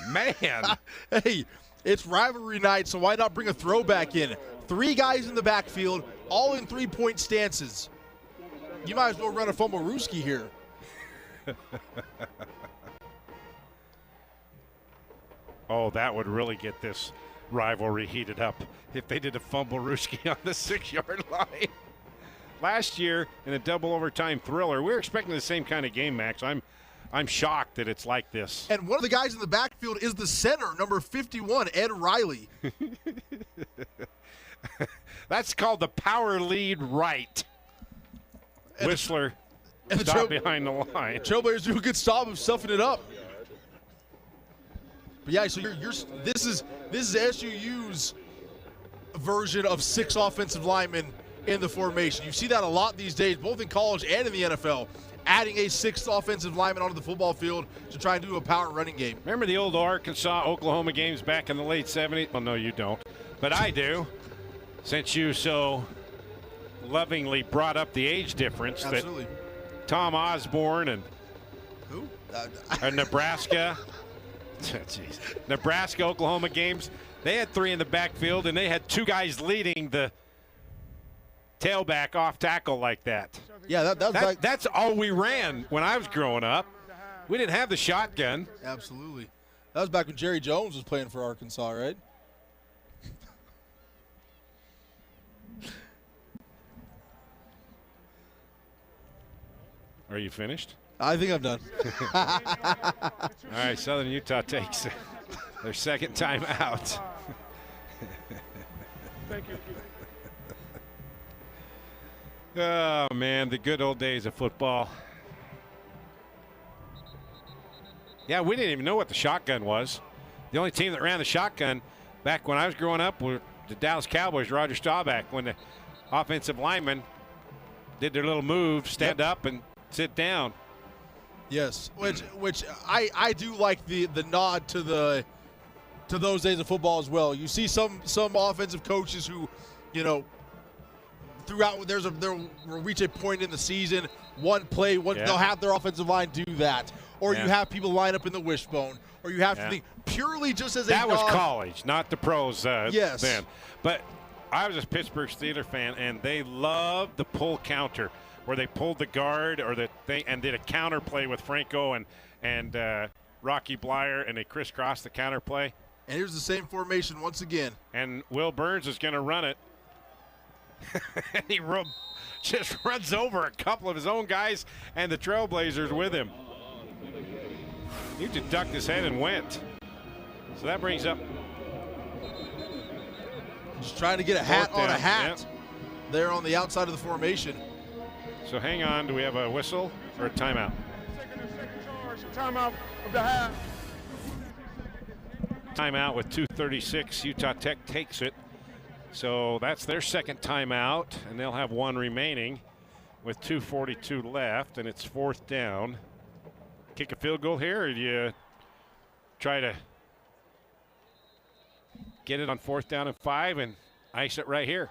Man. Hey, it's rivalry night, so why not bring a throwback in? 3 guys in the backfield, all in 3-point stances. You might as well run a Fumblerooski here. Oh, that would really get this rivalry heated up if they did a Fumblerooski on the 6-yard line. Last year in a double overtime thriller, we were expecting the same kind of game, Max. I'm shocked that it's like this. And one of the guys in the backfield is the center, number 51, Ed Riley. That's called the power lead right. And Whistler and stopped behind the line. Trailblazers do a good job of stuffing it up. But yeah, so this is SUU's version of 6 offensive linemen in the formation. You see that a lot these days, both in college and in the NFL, adding a 6th offensive lineman onto the football field to try and do a power running game. Remember the old Arkansas, Oklahoma games back in the late 70s? Well, no, you don't, but I do, since you so lovingly brought up the age difference. Absolutely. That Tom Osborne and who? Nebraska, jeez, Nebraska, Oklahoma games, they had 3 in the backfield, and they had 2 guys leading the tailback off tackle like that. Yeah, that's all we ran when I was growing up. We didn't have the shotgun. Absolutely. That was back when Jerry Jones was playing for Arkansas, right? Are you finished? I think I'm done. All right, Southern Utah takes their second time out. Thank you. Oh, man, the good old days of football. Yeah, we didn't even know what the shotgun was. The only team that ran the shotgun back when I was growing up were the Dallas Cowboys, Roger Staubach, when the offensive linemen did their little move, stand up and sit down. Yes, which I do like the nod to those days of football as well. You see some offensive coaches who, throughout they'll reach a point in the season, one play, they'll have their offensive line do that, or you have people line up in the wishbone, or you have to think purely just as that a was nod. college, not the pros. Yes, then, but I was a Pittsburgh Steelers fan, and they loved the pull counter, where they pulled the guard or the thing and did a counter play with Franco and Rocky Blyer, and they crisscrossed the counter play. And here's the same formation once again. And Will Burns is going to run it. And he just runs over a couple of his own guys and the Trailblazers with him. He just ducked his head and went. So that brings up. Just trying to get a hat on a hat. Yep. There on the outside of the formation. So hang on. Do we have a whistle or a timeout? Timeout of the half. Timeout with 2:36. Utah Tech takes it. So that's their second timeout, and they'll have one remaining with 2:42 left, and it's 4th down. Kick a field goal here, or do you try to get it on 4th down and 5 and ice it right here?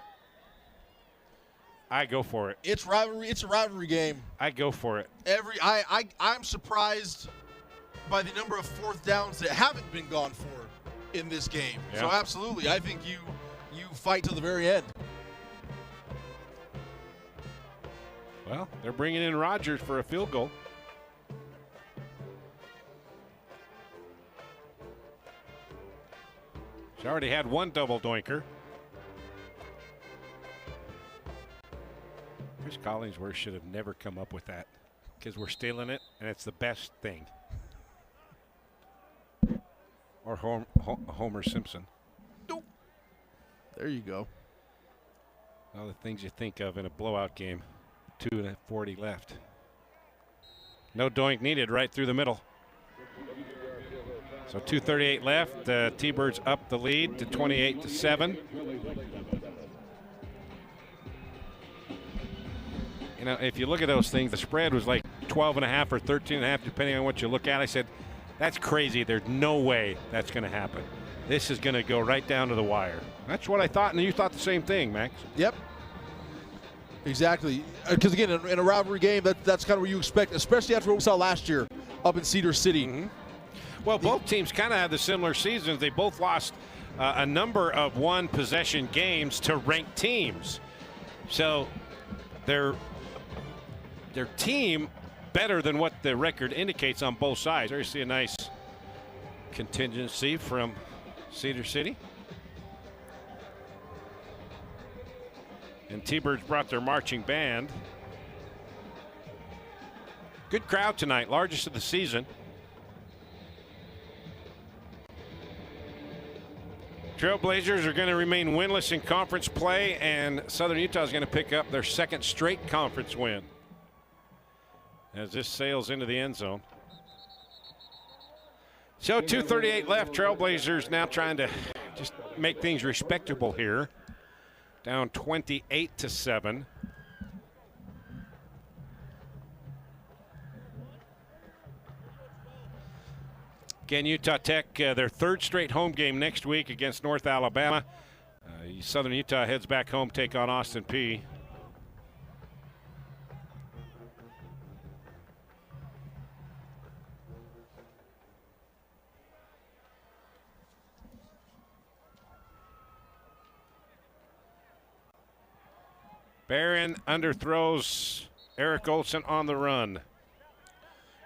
I go for it. It's rivalry. It's a rivalry game. I go for it. I'm surprised by the number of 4th downs that haven't been gone for in this game. Yeah. So absolutely, I think you fight till the very end. Well, they're bringing in Rodgers for a field goal. She already had one double doinker. Chris Collinsworth should have never come up with that, because we're stealing it, and it's the best thing. Or Homer Simpson. Nope. There you go. All the things you think of in a blowout game. 2:40 left. No doink needed, right through the middle. So 2:38 left. T-Birds up the lead to 28-7. You know, if you look at those things, the spread was like 12.5 or 13.5, depending on what you look at. I said, that's crazy. There's no way that's going to happen. This is going to go right down to the wire. That's what I thought, and you thought the same thing, Max. Yep. Exactly. Because, again, in a rivalry game, that's kind of what you expect, especially after what we saw last year up in Cedar City. Mm-hmm. Well, both teams kind of had the similar seasons. They both lost a number of one-possession games to ranked teams. So their team better than what the record indicates on both sides. There you see a nice contingency from Cedar City. And T-Birds brought their marching band. Good crowd tonight, largest of the season. Trailblazers are going to remain winless in conference play, and Southern Utah is going to pick up their second straight conference win as this sails into the end zone. So 2:38 left. Trailblazers now trying to just make things respectable here. Down 28-7. Again, Utah Tech, their third straight home game next week against North Alabama. Southern Utah heads back home, take on Austin Peay. Barron underthrows Eric Olson on the run.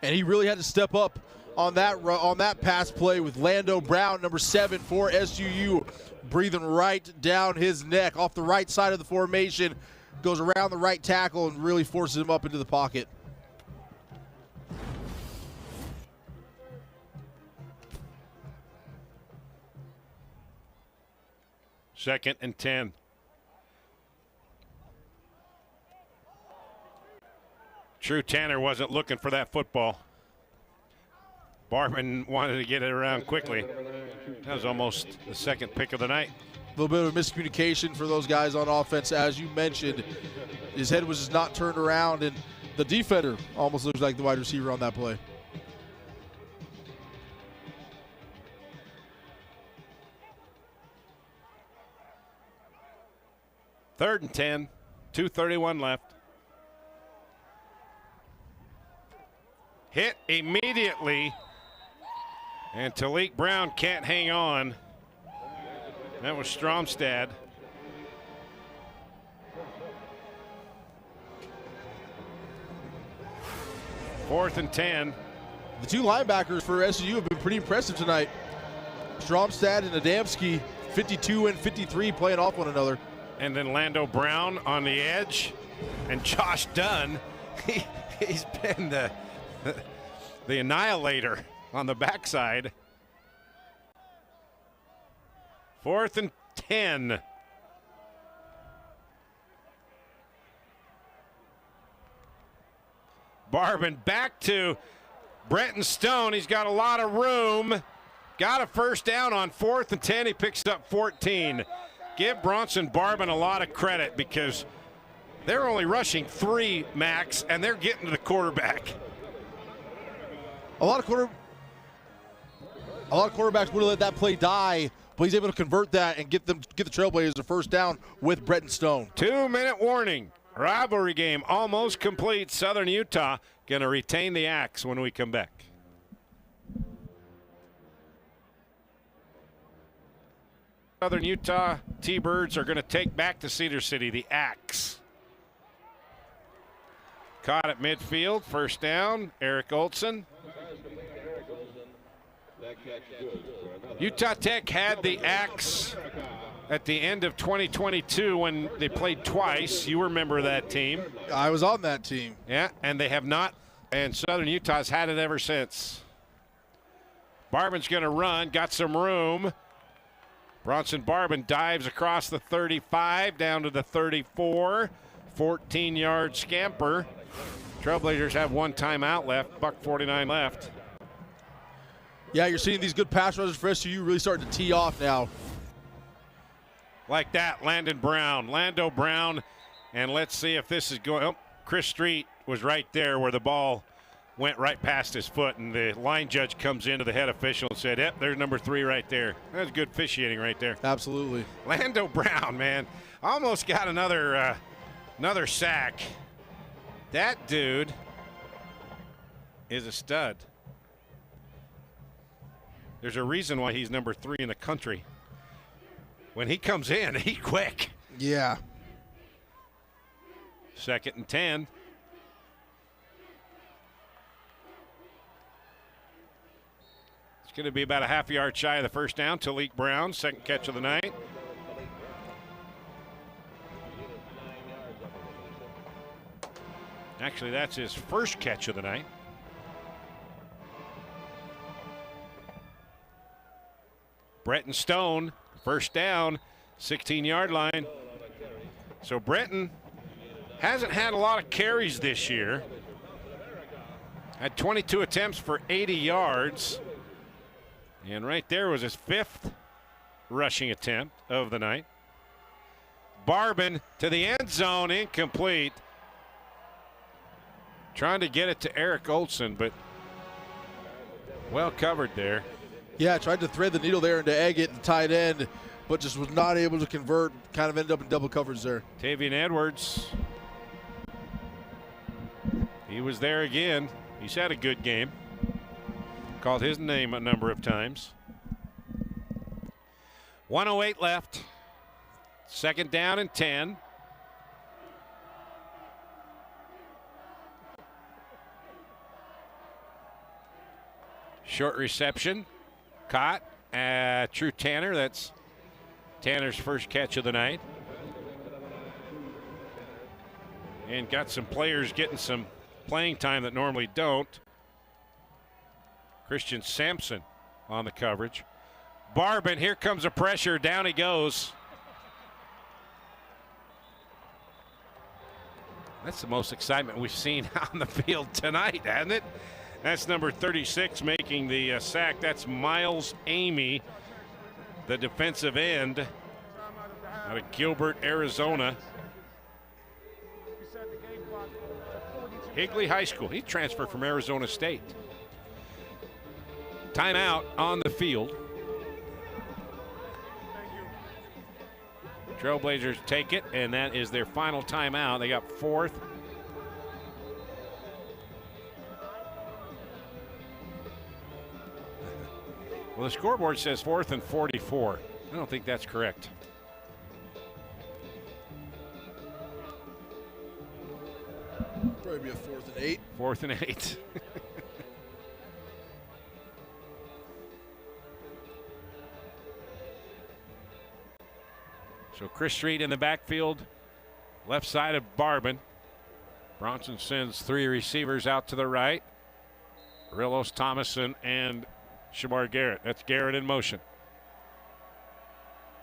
And he really had to step up on that pass play with Lando Brown, number 7 for SUU, breathing right down his neck off the right side of the formation, goes around the right tackle and really forces him up into the pocket. Second and 10. True Tanner wasn't looking for that football. Barman wanted to get it around quickly. That was almost the second pick of the night. A little bit of miscommunication for those guys on offense. As you mentioned, his head was just not turned around, and the defender almost looks like the wide receiver on that play. Third and 10, 2:31 left. Hit immediately, and Talik Brown can't hang on. That was Stromstad. 4th and 10. The two linebackers for SU have been pretty impressive tonight. Stromstad and Adamski, 52 and 53, playing off one another. And then Lando Brown on the edge. And Josh Dunn, he's been the annihilator on the backside. 4th and 10. Barban back to Brenton Stone. He's got a lot of room. Got a first down on 4th and 10. He picks up 14. Give Bronson Barban a lot of credit because they're only rushing 3 max, and they're getting to the quarterback. A lot of quarterbacks would have let that play die, but he's able to convert that and get the Trailblazers a first down with Brenton Stone. 2-minute warning. Rivalry game almost complete. Southern Utah going to retain the axe when we come back. Southern Utah T-Birds are going to take back to Cedar City the axe. Caught at midfield, first down, Eric Olson. Utah Tech had the axe at the end of 2022 when they played twice. You remember that team. I was on that team. Yeah, and they have not, and Southern Utah's had it ever since. Barban's going to run, got some room. Bronson Barban dives across the 35 down to the 34. 14-yard scamper. Trailblazers have 1 timeout left, $1:49 left. Yeah, you're seeing these good pass rushers for SU really starting to tee off now. Like that, Lando Brown, and let's see if this is going. Oh, Chris Street was right there where the ball went right past his foot, and the line judge comes into the head official and said, yep, there's number 3 right there. That's good officiating right there. Absolutely. Lando Brown, man, almost got another sack. That dude is a stud. There's a reason why he's number 3 in the country. When he comes in, he's quick. Yeah. 2nd and 10. It's going to be about a half yard shy of the first down. Talik Brown, 2nd catch of the night. Actually, that's his first catch of the night. Brenton Stone, first down, 16-yard line. So Brenton hasn't had a lot of carries this year. Had 22 attempts for 80 yards. And right there was his 5th rushing attempt of the night. Barban to the end zone, incomplete. Trying to get it to Eric Olson, but well covered there. Yeah, tried to thread the needle there into Eggett, the tight end, but just was not able to convert. Kind of ended up in double coverage there. Tavian Edwards. He was there again. He's had a good game. Called his name a number of times. 1:08 left. 2nd down and 10. Short reception. Caught. True Tanner. That's Tanner's first catch of the night. And got some players getting some playing time that normally don't. Christian Sampson on the coverage. Barban, here comes a pressure. Down he goes. That's the most excitement we've seen on the field tonight, hasn't it? That's number 36 making the sack. That's Miles Amy, the defensive end out of Gilbert, Arizona. Higley High School. He transferred from Arizona State. Timeout on the field. Trailblazers take it, and that is their final timeout. They got 4th. Well, the scoreboard says 4th and 44. I don't think that's correct. Probably be a 4th and 8. 4th and 8. So Chris Street in the backfield, left side of Barban. Bronson sends 3 receivers out to the right. Rillos, Thomason, and Shamar Garrett. That's Garrett in motion.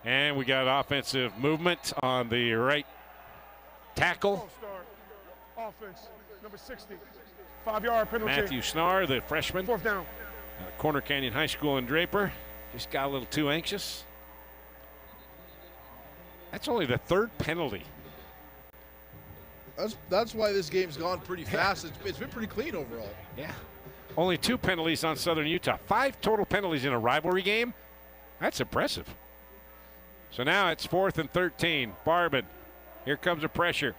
And we got offensive movement on the right tackle. Offense, number 60. 5-yard penalty. Matthew Snar, the freshman. 4th down. Corner Canyon High School in Draper. Just got a little too anxious. That's only the 3rd penalty. That's why this game's gone pretty fast. It's been pretty clean overall. Yeah. Only 2 penalties on Southern Utah. 5 total penalties in a rivalry game. That's impressive. So now it's 4th and 13. Barban. Here comes the pressure.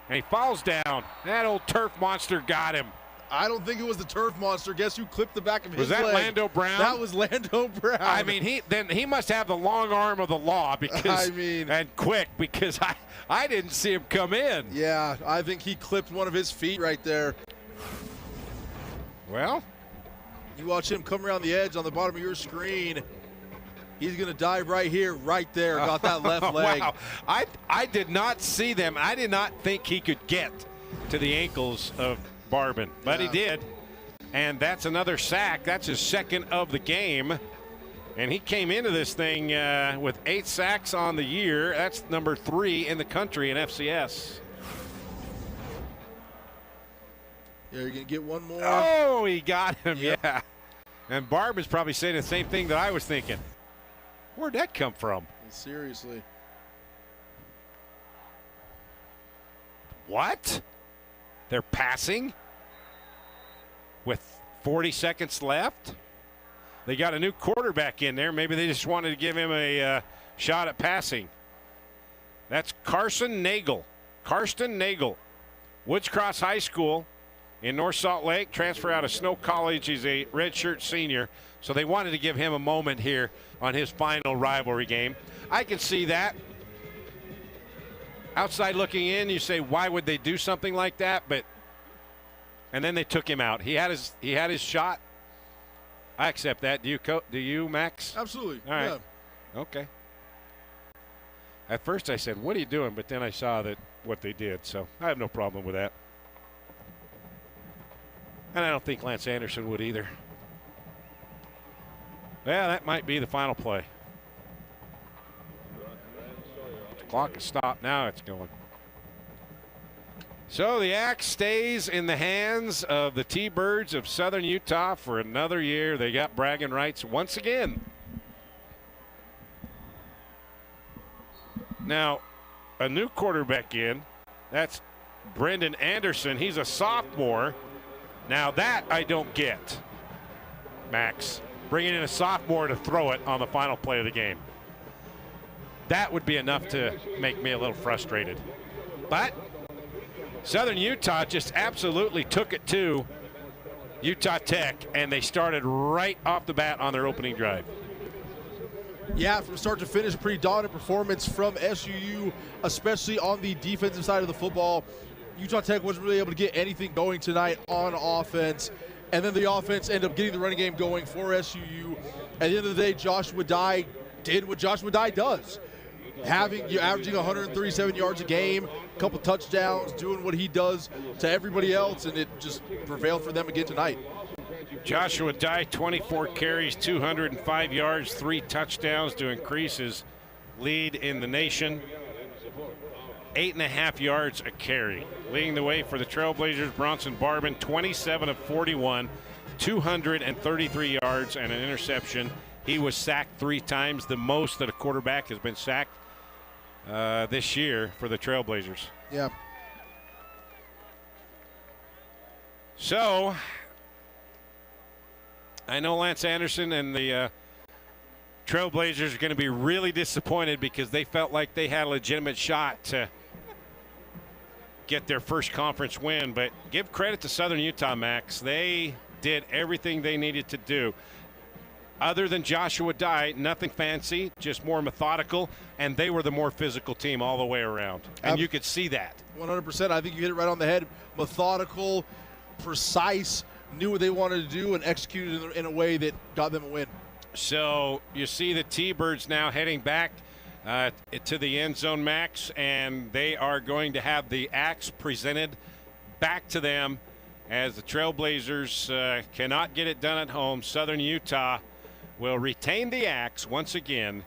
And he falls down. That old turf monster got him. I don't think it was the turf monster. Guess who clipped the back of his leg? Was that Lando Brown? That was Lando Brown. I mean, he must have the long arm of the law because and quick, because I didn't see him come in. Yeah, I think he clipped one of his feet right there. Well, you watch him come around the edge on the bottom of your screen. He's going to dive right here, right there. Got that left leg. Wow. I did not see them. I did not think he could get to the ankles of Barban, but he did. And that's another sack. That's his 2nd of the game. And he came into this thing with 8 sacks on the year. That's number 3 in the country in FCS. Yeah, you're going to get one more. Oh, he got him, Yep. yeah. And Barban's probably saying the same thing that I was thinking. Where'd that come from? Seriously. What? They're passing with 40 seconds left? They got a new quarterback in there. Maybe they just wanted to give him a shot at passing. That's Carson Nagel. Karsten Nagel. Woods Cross High School in North Salt Lake. Transfer out of Snow College. He's a redshirt senior. So they wanted to give him a moment here on his final rivalry game. I can see that. Outside looking in, you say, why would they do something like that? And then they took him out. He had his shot. I accept that. Do you, Max? Absolutely. All right. Yeah. Okay. At first I said, what are you doing? But then I saw what they did. So I have no problem with that. And I don't think Lance Anderson would either. Yeah, that might be the final play. The clock is stopped. Now it's going. So the axe stays in the hands of the T-Birds of Southern Utah for another year. They got bragging rights once again. Now, a new quarterback in. That's Brendan Anderson. He's a sophomore. Now that I don't get, Max. Bringing in a sophomore to throw it on the final play of the game. That would be enough to make me a little frustrated. But Southern Utah just absolutely took it to Utah Tech, and they started right off the bat on their opening drive. Yeah, from start to finish, a pretty dominant performance from SUU, especially on the defensive side of the football. Utah Tech wasn't really able to get anything going tonight on offense. And then the offense ended up getting the running game going for SUU. At the end of the day, Joshua Dye did what Joshua Dye does. Averaging 137 yards a game, a couple touchdowns, doing what he does to everybody else, and it just prevailed for them again tonight. Joshua Dye, 24 carries, 205 yards, 3 touchdowns to increase his lead in the nation. 8.5 yards a carry. Leading the way for the Trailblazers, Bronson Barban, 27 of 41, 233 yards and an interception. He was sacked 3 times, the most that a quarterback has been sacked this year for the Trailblazers. Yeah. So, I know Lance Anderson and the Trailblazers are going to be really disappointed because they felt like they had a legitimate shot to get their first conference win. But give credit to Southern Utah, Max. They did everything they needed to do. other than Joshua Dye, nothing fancy, just more methodical, and they were the more physical team all the way around. And you could see that. 100%. I think you hit it right on the head. Methodical, precise, knew what they wanted to do, and executed in a way that got them a win. So you see the T-Birds now heading back to the end zone, Max, and they are going to have the axe presented back to them as the Trailblazers cannot get it done at home. Southern Utah will retain the axe once again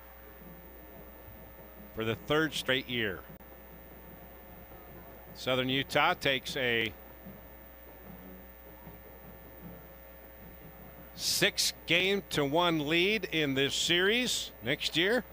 for the third straight year. Southern Utah takes a 6-game-to-1 lead in this series next year.